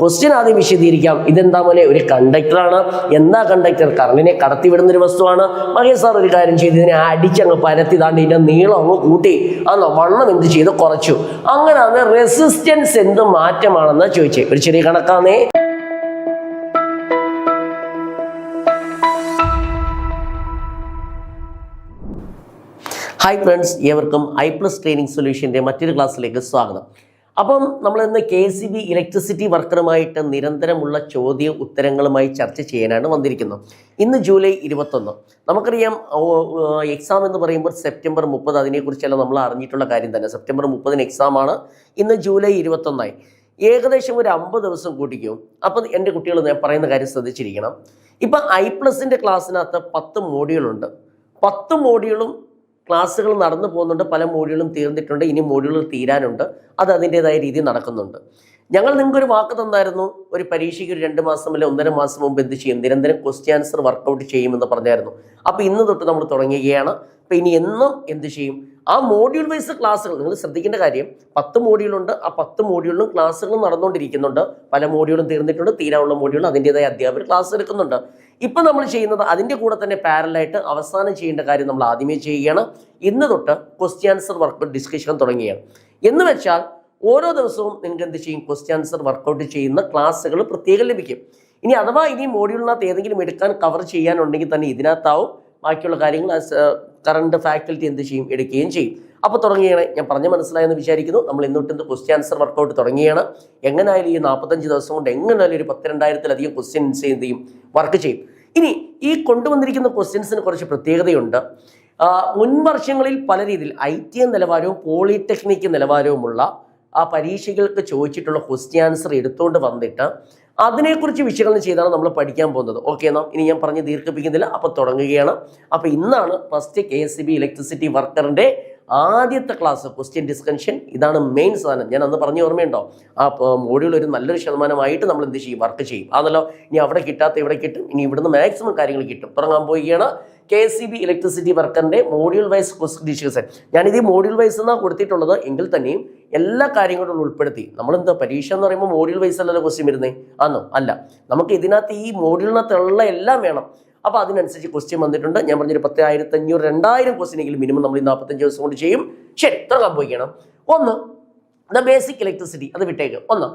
Question ആദ്യം വിശദീകരിക്കാം. ഇതെന്താ പോലെ ഒരു കണ്ടക്ടറാണ്. എന്താ കണ്ടക്ടർ? കറണ്ടിനെ കടത്തിവിടുന്ന ഒരു വസ്തുവാണ്. മഹേഷ് സാർ ഒരു കാര്യം ചെയ്ത് ഇതിനെ അടിച്ചങ്ങ് പരത്തി താണ്ട് ഇതിന്റെ നീളം അങ്ങ് കൂട്ടി വണ്ണം എന്ത് ചെയ്ത് കുറച്ചു. അങ്ങനെയാണ് റെസിസ്റ്റൻസ് എന്ത് മാറ്റമാണെന്ന് ചോദിച്ചേ. ഒരു ചെറിയ കണക്കാന്നേ. ഹായ് ഫ്രണ്ട്സ്, ഏവർക്കും i+ ട്രെയിനിങ് സൊല്യൂഷൻ്റെ മറ്റൊരു ക്ലാസ്സിലേക്ക് സ്വാഗതം. അപ്പം നമ്മൾ ഇന്ന് KCB ഇലക്ട്രിസിറ്റി വർക്കറുമായിട്ട് നിരന്തരമുള്ള ചോദ്യ ഉത്തരങ്ങളുമായി ചർച്ച ചെയ്യാനാണ് വന്നിരിക്കുന്നത്. ഇന്ന് ജൂലൈ 21. നമുക്കറിയാം എക്സാം എന്ന് പറയുമ്പോൾ സെപ്റ്റംബർ 30. അതിനെക്കുറിച്ചെല്ലാം നമ്മൾ അറിഞ്ഞിട്ടുള്ള കാര്യം തന്നെ. സെപ്റ്റംബർ 30 എക്സാമാണ്. ഇന്ന് ജൂലൈ 21. ഏകദേശം ഒരു 50 ദിവസം കൂട്ടിക്കും. അപ്പം എൻ്റെ കുട്ടികൾ ഞാൻ പറയുന്ന കാര്യം ശ്രദ്ധിച്ചിരിക്കണം. ഇപ്പം i+ൻ്റെ ക്ലാസ്സിനകത്ത് 10 മോഡ്യൂളുണ്ട്. 10 മോഡ്യൂളും ക്ലാസ്സുകൾ നടന്നു പോകുന്നുണ്ട്. പല മോഡ്യൂളും തീർന്നിട്ടുണ്ട്. ഇനി മോഡ്യൂളുകൾ തീരാനുണ്ട്. അത് അതിൻ്റെതായ രീതിയിൽ നടക്കുന്നുണ്ട്. ഞങ്ങൾ നിങ്ങൾക്കൊരു വാക്ക് തന്നായിരുന്നു, ഒരു പരീക്ഷയ്ക്ക് ഒരു 2 മാസം അല്ലെ 1.5 മാസം മുമ്പ് എന്ത് ചെയ്യും, നിരന്തരം ക്വസ്റ്റ്യൻ ആൻസർ വർക്കൗട്ട് ചെയ്യുമെന്ന് പറഞ്ഞായിരുന്നു. അപ്പോൾ ഇന്ന് തൊട്ട് നമ്മൾ തുടങ്ങുകയാണ്. അപ്പോൾ ഇനി എന്നും എന്ത് ചെയ്യും, ആ മോഡ്യൂൾ വൈസ് ക്ലാസ്സുകൾ നിങ്ങൾ ശ്രദ്ധിക്കേണ്ട കാര്യം, 10 മോഡ്യൂളുണ്ട്. ആ 10 മോഡ്യൂളിലും ക്ലാസ്സുകൾ നടന്നുകൊണ്ടിരിക്കുന്നുണ്ട്. പല മോഡ്യൂളും തീർന്നിട്ടുണ്ട്. തീരാനുള്ള മോഡ്യൂൾ അതിൻ്റെതായ അധ്യാപകർ ക്ലാസ് എടുക്കുന്നുണ്ട്. ഇപ്പം നമ്മൾ ചെയ്യുന്നത് അതിൻ്റെ കൂടെ തന്നെ പാരലായിട്ട് അവസാനം ചെയ്യേണ്ട കാര്യം നമ്മൾ ആദ്യമേ ചെയ്യുകയാണ്. ഇന്ന് തൊട്ട് ക്വസ്റ്റ്യൻ ആൻസർ വർക്കൗട്ട് ഡിസ്കഷൻ തുടങ്ങുകയാണ്. എന്ന് വെച്ചാൽ ഓരോ ദിവസവും നിങ്ങൾക്ക് എന്ത് ചെയ്യും, ക്വസ്റ്റ്യൻ ആൻസർ വർക്കൗട്ട് ചെയ്യുന്ന ക്ലാസ്സുകൾ പ്രത്യേകം ലഭിക്കും. ഇനി അഥവാ ഇനി മോഡ്യൂളിനകത്ത് ഏതെങ്കിലും എടുക്കാൻ കവർ ചെയ്യാനുണ്ടെങ്കിൽ തന്നെ ഇതിനകത്താവും. ബാക്കിയുള്ള കാര്യങ്ങൾ കറണ്ട് ഫാക്കൽറ്റി എന്ത് ചെയ്യും, എടുക്കുകയും ചെയ്യും. അപ്പോൾ തുടങ്ങിയാണ്. ഞാൻ പറഞ്ഞ് മനസ്സിലായെന്ന് വിചാരിക്കുന്നു. നമ്മൾ ഇന്നോട്ട് ക്വസ്റ്റ്യൻ ആൻസർ വർക്കൗട്ട് തുടങ്ങിയാണ്. എങ്ങനെയായാലും ഈ 45 ദിവസം കൊണ്ട് എങ്ങനെയായാലും ഒരു 10,000-2,000 ക്വസ്റ്റ്യൻസ് എന്ത് ചെയ്യും, വർക്ക് ചെയ്യും. ഇനി ഈ കൊണ്ടുവന്നിരിക്കുന്ന ക്വസ്റ്റ്യൻസിന് കുറച്ച് പ്രത്യേകതയുണ്ട്. മുൻ വർഷങ്ങളിൽ പല രീതിയിൽ ITM നിലവാരവും പോളിടെക്നിക് നിലവാരവുമുള്ള ആ പരീക്ഷകൾക്ക് ചോദിച്ചിട്ടുള്ള ക്വസ്റ്റ്യൻ ആൻസർ എടുത്തുകൊണ്ട് വന്നിട്ട് അതിനെക്കുറിച്ച് വിശകലനം ചെയ്താണ് നമ്മൾ പഠിക്കാൻ പോകുന്നത്. ഓക്കെ, നാം ഇനി ഞാൻ പറഞ്ഞ് ദീർഘിപ്പിക്കുന്നില്ല. അപ്പോൾ തുടങ്ങുകയാണ്. അപ്പോൾ ഇന്നാണ് ഫസ്റ്റ് KCB ഇലക്ട്രിസിറ്റി വർക്കറിൻ്റെ ആദ്യത്തെ ക്ലാസ്, ക്വസ്റ്റ്യൻ ഡിസ്കഷൻ. ഇതാണ് മെയിൻ സാധനം. ഞാൻ അന്ന് പറഞ്ഞ ഓർമ്മയുണ്ടോ, ആ മോഡ്യൂൾ ഒരു നല്ലൊരു ശതമാനമായിട്ട് നമ്മൾ എന്ത് ചെയ്യും, വർക്ക് ചെയ്യും. ആണല്ലോ. ഇനി അവിടെ കിട്ടാത്ത ഇവിടെ കിട്ടും. ഇനി ഇവിടുന്ന് മാക്സിമം കാര്യങ്ങൾ കിട്ടും. തുടങ്ങാൻ പോവുകയാണ് KCB ഇലക്ട്രിസിറ്റി വർക്കറിൻ്റെ മോഡ്യൂൾ വൈസ് ക്വസ്റ്റ്യൻ ഡിസ്കഷൻ. ഞാനിത് മോഡ്യൂൾ വൈസ് എന്നാണ് കൊടുത്തിട്ടുള്ളത്. എങ്കിൽ തന്നെയും എല്ലാ കാര്യങ്ങളും ഉൾപ്പെടുത്തി. നമ്മളെന്താ പരീക്ഷ എന്ന് പറയുമ്പോൾ മോഡ്യൂൾ വൈസ് അല്ലല്ലോ ക്വസ്റ്റ്യൻ വരുന്നേ, ആണോ? അല്ല, നമുക്ക് ഇതിനകത്ത് ഈ മോഡ്യൂളിനകത്തുള്ള എല്ലാം വേണം. അപ്പോൾ അതിനനുസരിച്ച് ക്വസ്റ്റ്യൻ വന്നിട്ടുണ്ട്. ഞാൻ പറഞ്ഞൊരു 10,000, 2,000 ക്വസ്റ്റ്യനെങ്കിലും മിനിമം നമ്മൾ ഈ 45 ദിവസം കൊണ്ട് ചെയ്യും. ശരി, തുടങ്ങാൻ പോയിക്കണം. ഒന്ന്, ദ ബേസിക് ഇലക്ട്രിസിറ്റി, അത് വിട്ടേക്ക്. ഒന്ന്,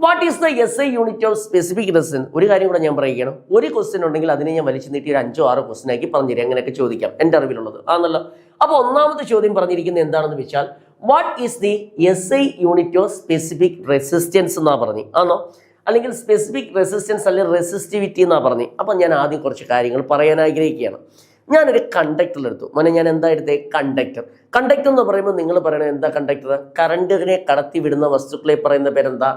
what is the SI unit of specific resistance? ഒരു കാര്യം കൂടെ ഞാൻ പറയുകയാണ്. ഒരു ക്വസ്റ്റ്യൻ ഉണ്ടെങ്കിൽ അതിനെ ഞാൻ വലിച്ചു നീട്ടി ഒരു 5-6 ക്വസ്റ്റ്യൻ ആക്കി പറഞ്ഞുതരാം. അങ്ങനെയൊക്കെ ചോദിക്കാം, എൻ്റെ അറിവിലുള്ളത് ആണല്ലോ. അപ്പോൾ ഒന്നാമത്തെ ചോദ്യം പറഞ്ഞിരിക്കുന്നത് എന്താണെന്ന് വെച്ചാൽ, what is the SI unit of specific resistance എന്നാ പറഞ്ഞു, ആണോ? അല്ലെങ്കിൽ സ്പെസിഫിക് റെസിസ്റ്റൻസ് അല്ലെങ്കിൽ റെസിസ്റ്റിവിറ്റി എന്നാ പറഞ്ഞു. അപ്പം ഞാൻ ആദ്യം കുറച്ച് കാര്യങ്ങൾ പറയാൻ ആഗ്രഹിക്കുകയാണ്. ഞാനൊരു കണ്ടക്ടർ എടുത്തു. മോനെ, ഞാൻ എന്താ എടുത്തേ? കണ്ടക്ടർ. കണ്ടക്ടർ എന്ന് പറയുമ്പോൾ നിങ്ങൾ പറയണത് എന്താ? കണ്ടക്ടർ കറണ്ടിനെ കടത്തി വിടുന്ന വസ്തുക്കളെ പറയുന്ന പേരെന്താ?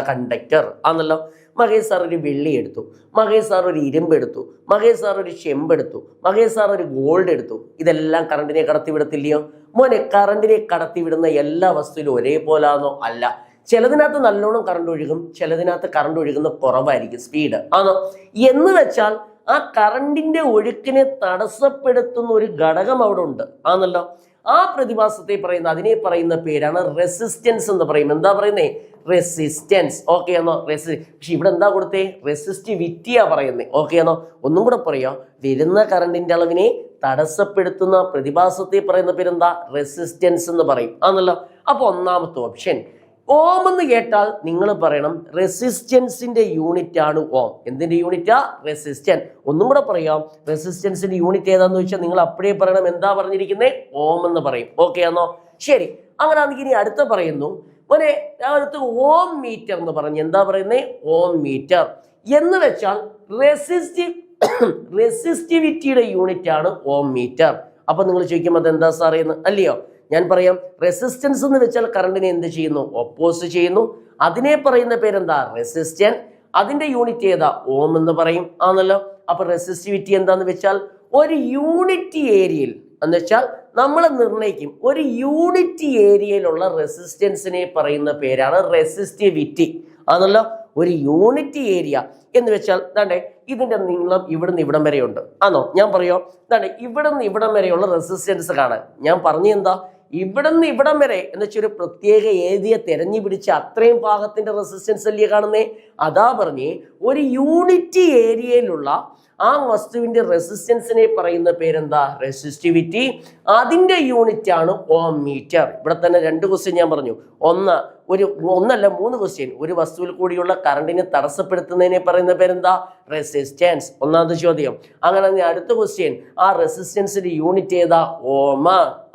കണ്ടക്ടർ ആണല്ലോ. മഹേഷ് സാർ ഒരു വെള്ളി എടുത്തു, മഹേഷ് സാർ ഒരു ഇരുമ്പ് എടുത്തു, മഹേഷ് സാർ ഒരു ചെമ്പെടുത്തു, മഹേഷ് സാർ ഒരു ഗോൾഡ് എടുത്തു. ഇതെല്ലാം കറണ്ടിനെ കടത്തി വിടത്തില്ലയോ മോനെ? കറണ്ടിനെ കടത്തി വിടുന്ന എല്ലാ വസ്തുവിലും ഒരേപോലാണോ? അല്ല. ചിലതിനകത്ത് നല്ലോണം കറണ്ട് ഒഴുകും, ചിലതിനകത്ത് കറണ്ട് ഒഴുകുന്ന കുറവായിരിക്കും, സ്പീഡ് ആണോ? എന്ന് വെച്ചാൽ ആ കറണ്ടിന്റെ ഒഴുക്കിനെ തടസ്സപ്പെടുത്തുന്ന ഒരു ഘടകം അവിടെ ഉണ്ട്, ആണല്ലോ. ആ പ്രതിഭാസത്തെ പറയുന്ന അതിനെ പറയുന്ന പേരാണ് റെസിസ്റ്റൻസ് എന്ന് പറയും. എന്താ പറയുന്നേ? റെസിസ്റ്റൻസ്. ഓക്കെ ആണോ? പക്ഷെ ഇവിടെ എന്താ കൊടുത്തേ? റെസിസ്റ്റിവിറ്റിയാ പറയുന്നേ. ഓക്കെ ആണോ? ഒന്നും കൂടെ പറയാം. വരുന്ന കറണ്ടിന്റെ അളവിനെ തടസ്സപ്പെടുത്തുന്ന പ്രതിഭാസത്തെ പറയുന്ന പേരെന്താ? റെസിസ്റ്റൻസ് എന്ന് പറയും, ആണല്ലോ. അപ്പൊ ഒന്നാമത്തെ ഓപ്ഷൻ ഓം എന്ന് കേട്ടാൽ നിങ്ങൾ പറയണം റെസിസ്റ്റൻസിന്റെ യൂണിറ്റ് ആണ് ഓം. എന്തിന്റെ യൂണിറ്റാ? റെസിസ്റ്റൻസ്. ഒന്നും കൂടെ പറയാം, റെസിസ്റ്റൻസിന്റെ യൂണിറ്റ് ഏതാന്ന് വെച്ചാൽ നിങ്ങൾ അപ്പോഴേ പറയണം എന്താ പറഞ്ഞിരിക്കുന്നത്? ഓം എന്ന് പറയും. ഓക്കെ ആണോ? ശരി, അങ്ങനെയാണെങ്കിൽ ഇനി അടുത്ത പറയുന്നു മോനെ, അടുത്ത് ഓം മീറ്റർ എന്ന് പറഞ്ഞു. എന്താ പറയുന്നേ? ഓം മീറ്റർ എന്ന് വെച്ചാൽ റെസിസ്റ്റിവിറ്റിയുടെ യൂണിറ്റ് ആണ് ഓം മീറ്റർ. അപ്പൊ നിങ്ങൾ ചോദിക്കുമ്പോൾ അതെന്താ സാറേ എന്ന്, അല്ലയോ? ഞാൻ പറയാം, റെസിസ്റ്റൻസ് എന്ന് വെച്ചാൽ കറണ്ടിനെ എന്ത് ചെയ്യുന്നു? ഒപ്പോസ് ചെയ്യുന്നു. അതിനെ പറയുന്ന പേരെന്താ? റെസിസ്റ്റൻസ്. അതിന്റെ യൂണിറ്റ് ഏതാ? ഓം എന്ന് പറയും, ആണല്ലോ. അപ്പൊ റെസിസ്റ്റിവിറ്റി എന്താന്ന് വെച്ചാൽ ഒരു യൂണിറ്റ് ഏരിയയിൽ എന്ന് വെച്ചാൽ നമ്മൾ നിർണ്ണയിക്കും, ഒരു യൂണിറ്റ് ഏരിയയിലുള്ള റെസിസ്റ്റൻസിനെ പറയുന്ന പേരാണ് റെസിസ്റ്റിവിറ്റി, ആണല്ലോ. ഒരു യൂണിറ്റ് ഏരിയ എന്ന് വെച്ചാൽ ദാണ്ടേ ഇതിന്റെ നീളം ഇവിടുന്ന് ഇവിടം വരെയുണ്ട്, ആണോ? ഞാൻ പറയോ, ദാണ്ടേ ഇവിടുന്ന് ഇവിടം വരെയുള്ള റെസിസ്റ്റൻസ് കാണാൻ ഞാൻ പറഞ്ഞു എന്താ? ഇവിടുന്ന് ഇവിടം വരെ എന്ന് വെച്ചാൽ ഒരു പ്രത്യേക ഏരിയ തെരഞ്ഞു പിടിച്ച് അത്രയും ഭാഗത്തിന്റെ റെസിസ്റ്റൻസ് അല്ലേ കാണുന്നേ. അതാ പറഞ്ഞേ ഒരു യൂണിറ്റ് ഏരിയയിലുള്ള ആ വസ്തുവിന്റെ റെസിസ്റ്റൻസിനെ പറയുന്ന പേരെന്താ? റെസിസ്റ്റിവിറ്റി. അതിന്റെ യൂണിറ്റ് ആണ് ഓം മീറ്റർ. ഇവിടെ തന്നെ 2 ക്വസ്റ്റ്യൻ ഞാൻ പറഞ്ഞു. ഒന്നല്ല 3 ക്വസ്റ്റ്യൻ. ഒരു വസ്തുവിൽ കൂടിയുള്ള കറണ്ടിനെ തടസ്സപ്പെടുത്തുന്നതിനെ പറയുന്ന പേരെന്താ? റെസിസ്റ്റൻസ്. ഒന്നാമത്തെ ചോദ്യം. അങ്ങനെ അടുത്ത ക്വസ്റ്റ്യൻ, ആ റെസിസ്റ്റൻസിന്റെ യൂണിറ്റ് ഏതാ? ഓം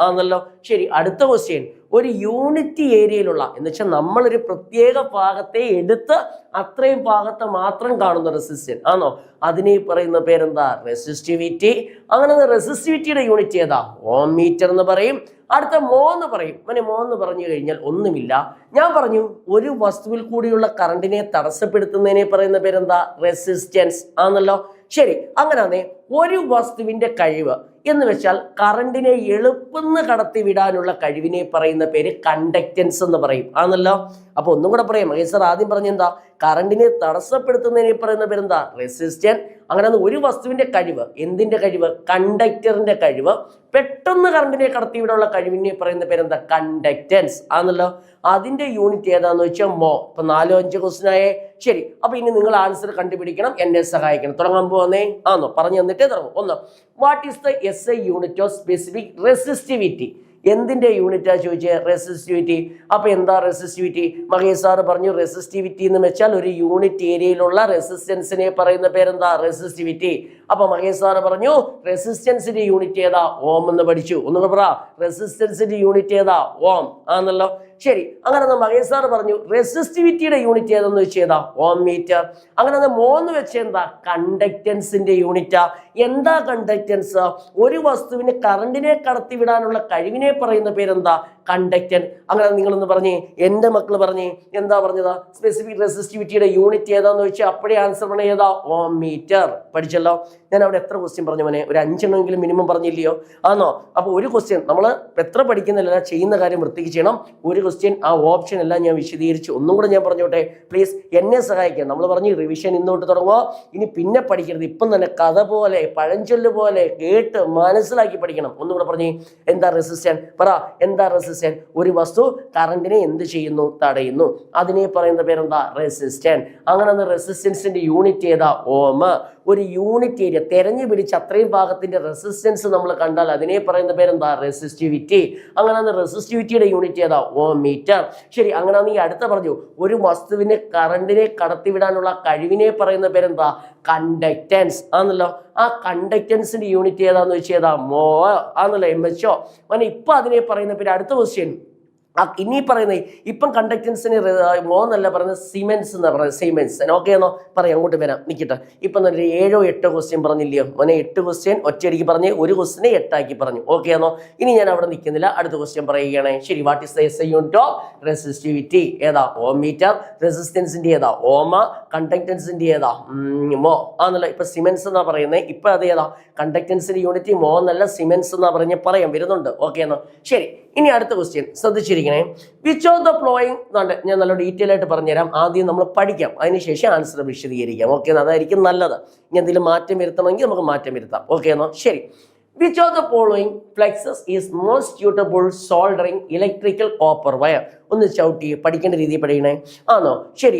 ആണല്ലോ. ശരി, അടുത്ത ക്വസ്റ്റ്യൻ, ഒരു യൂണിറ്റ് ഏരിയയിലുള്ള എന്ന് വെച്ചാൽ നമ്മളൊരു പ്രത്യേക ഭാഗത്തെ എടുത്ത് അത്രയും ഭാഗത്തെ മാത്രം കാണുന്ന റെസിസ്റ്റൻസ് ആണോ, അതിനെ പറയുന്ന പേരെന്താ? റെസിസ്റ്റിവിറ്റി. അങ്ങനെ റെസിസ്റ്റിവിറ്റിയുടെ യൂണിറ്റ് ഏതാ? ഓം മീറ്റർ എന്ന് പറയും. അടുത്ത മോ എന്ന് പറയും. മോ എന്ന് പറഞ്ഞു കഴിഞ്ഞാൽ ഒന്നുമില്ല, ഞാൻ പറഞ്ഞു ഒരു വസ്തുവിൽ കൂടിയുള്ള കറണ്ടിനെ തടസ്സപ്പെടുത്തുന്നതിനെ പറയുന്ന പേരെന്താ? റെസിസ്റ്റൻസ് ആണല്ലോ. ശരി, അങ്ങനെയാണേ ഒരു വസ്തുവിന്റെ കഴിവ് എന്ന് വെച്ചാൽ കറണ്ടിനെ എളുപ്പന്ന് കടത്തി വിടാനുള്ള കഴിവിനെ പറയുന്ന പേര് കണ്ടക്റ്റൻസ് എന്ന് പറയും ആണല്ലോ. അപ്പൊ ഒന്നും കൂടെ പറയാം. മഹേഷ് സാർ ആദ്യം പറഞ്ഞെന്താ? കറണ്ടിനെ തടസ്സപ്പെടുത്തുന്നതിനെ പറയുന്ന പേരെന്താ? റെസിസ്റ്റൻസ്. അങ്ങനെ ഒരു വസ്തുവിന്റെ കഴിവ്, എന്തിന്റെ കഴിവ്? കണ്ടക്ടറിന്റെ കഴിവ്. പെട്ടെന്ന് കറണ്ടിനെ കടത്തിവിടാനുള്ള കഴിവിനെ പറയുന്ന പേരെന്താ? കണ്ടക്റ്റൻസ് ആണല്ലോ. അതിന്റെ യൂണിറ്റ് ഏതാന്ന് വെച്ചാൽ മോ. ഇപ്പൊ 4-5 ക്വസ്റ്റ്യൻ ആയേ. ശരി, അപ്പൊ ഇനി നിങ്ങൾ ആൻസർ കണ്ടുപിടിക്കണം, എന്നെ സഹായിക്കണം. തുടങ്ങാൻ പോന്നേ ആണോ? പറഞ്ഞു തന്നിട്ടേ തുടങ്ങും. 1. What is the SI unit of specific resistivity? എന്തിന്റെ യൂണിറ്റാ ചോദിച്ചേ? റെസിസ്റ്റിവിറ്റി. അപ്പൊ എന്താ റെസിസ്റ്റിവിറ്റി? മഹേഷ് സാറ് പറഞ്ഞു റെസിസ്റ്റിവിറ്റി എന്ന് വെച്ചാൽ ഒരു യൂണിറ്റ് ഏരിയയിലുള്ള റെസിസ്റ്റൻസിനെ പറയുന്ന പേരെന്താ? റെസിസ്റ്റിവിറ്റി. അപ്പൊ മഹേഷ് സാറ് പറഞ്ഞു റെസിസ്റ്റൻസിന്റെ യൂണിറ്റ് ഏതാ? ഓം എന്ന് പഠിച്ചു. ഒന്നുകൂടെ പറ, റെസിസ്റ്റൻസിന്റെ യൂണിറ്റ് ഏതാ? ഓം ആണല്ലോ. ശരി, അങ്ങനെ മഹേഷ് സാറ് പറഞ്ഞു റെസിസ്റ്റിവിറ്റിയുടെ യൂണിറ്റ് ഏതെന്ന് വെച്ചേതാ? ഓം മീറ്റർ. അങ്ങനെ മോന്ന് വെച്ചെന്താ? കണ്ടക്റ്റൻസിന്റെ യൂണിറ്റാ. എന്താ കണ്ടക്റ്റൻസ്? ഒരു വസ്തുവിന് കറണ്ടിനെ കടത്തിവിടാനുള്ള കഴിവിനെ പറയുന്ന പേരെന്താ? കണ്ടക്റ്റൻസ്. അങ്ങനെ നിങ്ങളൊന്ന് പറഞ്ഞേ, എന്റെ മക്കൾ പറഞ്ഞേ, എന്താ പറഞ്ഞതാ? സ്പെസിഫിക് റെസിസ്റ്റിവിറ്റിയുടെ യൂണിറ്റ് ഏതാന്ന് വെച്ചാൽ അപ്പോഴേ ആൻസർ പറഞ്ഞ ഏതാ? ഓം മീറ്റർ. പഠിച്ചല്ലോ. ഞാൻ അവിടെ എത്ര ക്വസ്റ്റ്യൻ പറഞ്ഞു മോനെ? ഒരു 5 എണ്ണമെങ്കിലും മിനിമം പറഞ്ഞില്ലയോ? ആണോ? അപ്പൊ ഒരു ക്വസ്റ്റ്യൻ നമ്മൾ എത്ര പഠിക്കുന്നില്ല, ചെയ്യുന്ന കാര്യം വൃത്തിക്ക് ചെയ്യണം. ഒരു ക്വസ്റ്റ്യൻ ആ ഓപ്ഷൻ എല്ലാം ഞാൻ വിശദീകരിച്ചു. ഒന്നും കൂടെ ഞാൻ പറഞ്ഞോട്ടെ, പ്ലീസ് എന്നെ സഹായിക്കാം. നമ്മൾ പറഞ്ഞു റിവിഷൻ ഇന്നോട്ട് തുടങ്ങുമോ, ഇനി പിന്നെ പഠിക്കരുത്. ഇപ്പം തന്നെ കഥ പോലെ പഴഞ്ചൊല്ല് പോലെ കേട്ട് മനസ്സിലാക്കി പഠിക്കണം. ഒന്നും കൂടെ പറഞ്ഞേ, എന്താ റെസിസ്റ്റൻസ്? പറ, എന്താ റെസിസ്റ്റൻസ്? ഒരു വസ്തു കറണ്ടിനെ എന്ത് ചെയ്യുന്നു? തടയുന്നു. അതിനെ പറയുന്ന പേരെന്താ? റെസിസ്റ്റൻസ്. അങ്ങനെ റെസിസ്റ്റൻസിന്റെ യൂണിറ്റ് ഏതാ? ഓം. ഒരു യൂണിറ്റ് ഏരിയ തെരഞ്ഞു പിടിച്ച് അത്രയും ഭാഗത്തിന്റെ റെസിസ്റ്റൻസ് നമ്മൾ കണ്ടാൽ അതിനെ പറയുന്ന പേരെന്താ? റെസിസ്റ്റിവിറ്റി. അങ്ങനെ റെസിസ്റ്റിവിറ്റിയുടെ യൂണിറ്റ് ഏതാ? ഓം മീറ്റർ. ശരി, അങ്ങനെ ഈ അടുത്ത പറഞ്ഞു ഒരു വസ്തുവിന് കറണ്ടിനെ കടത്തിവിടാനുള്ള കഴിവിനെ പറയുന്ന പേരെന്താ? കണ്ടക്റ്റൻസ് ആണല്ലോ. ആ കണ്ടക്റ്റൻസിന്റെ യൂണിറ്റ് ഏതാന്ന് വെച്ചേതാ? മോ ആണല്ലോ. MHO. ഇപ്പൊ അതിനെ പറയുന്ന പേര്. അടുത്ത ക്വസ്റ്റ്യൻ, ഇനി പറയുന്നത് ഇപ്പം കണ്ടക്റ്റൻസിന് മോന്നല്ല പറയുന്നത്, സിമെൻസ് എന്നാ പറയുന്നത്. സിമെൻസ്. ഓക്കെ ആണോ? പറയാം, അങ്ങോട്ട് വരാം, നിൽക്കട്ടെ. ഇപ്പം തന്നെ 7-8 ക്വസ്റ്റ്യൻ പറഞ്ഞില്ലയോ മോനെ? 8 ക്വസ്റ്റ്യൻ ഒറ്റയടിക്ക് പറഞ്ഞ് ഒരു ക്വസ്റ്റിനെ 8 ആക്കി പറഞ്ഞു. ഓക്കെ ആണോ? ഇനി ഞാൻ അവിടെ നിൽക്കുന്നില്ല, അടുത്ത ക്വസ്റ്റ്യൻ പറയുകയാണ്. ശരി, what is the SI unit of resistivity? ഏതാ? ഓം മീറ്റർ. റെസിസ്റ്റൻസിന്റെ ഏതാ? ഓമ. കണ്ടക്റ്റൻസിന്റെ ഏതാ? മോ ആണല്ലോ. ഇപ്പൊ സിമെൻസ് എന്നാ പറയുന്നത്. ഇപ്പൊ അത് ഏതാ? കണ്ടക്റ്റൻസിന്റെ യൂണിറ്റ് മോ എന്നല്ല, സിമെൻസ് എന്നാ പറഞ്ഞ് പറയാം, വരുന്നുണ്ട്. ഓക്കെ ആണോ? ശരി, ഇനി അടുത്ത ക്വസ്റ്റ്യൻ ശ്രദ്ധിച്ചിരിക്കണേ. വിച്ച് ഓഫ് ദ ഫ്ലോയിങ്, ഞാൻ നല്ല ഡീറ്റെയിൽ ആയിട്ട് പറഞ്ഞുതരാം. ആദ്യം നമ്മൾ പഠിക്കാം, അതിനുശേഷം ആൻസർ വിശദീകരിക്കാം. ഓക്കെ, അതായിരിക്കും നല്ലത്. ഇനി എന്തെങ്കിലും മാറ്റം വരുത്തണമെങ്കിൽ നമുക്ക് മാറ്റം വരുത്താം. ഓക്കെ ആണോ? ശരി. Which of the following flexes is most suitable soldering electrical copper wire? ഒന്ന് ചവിട്ടി പഠിക്കേണ്ട രീതിയിൽ പഠിക്കണേ ആണോ? ശരി,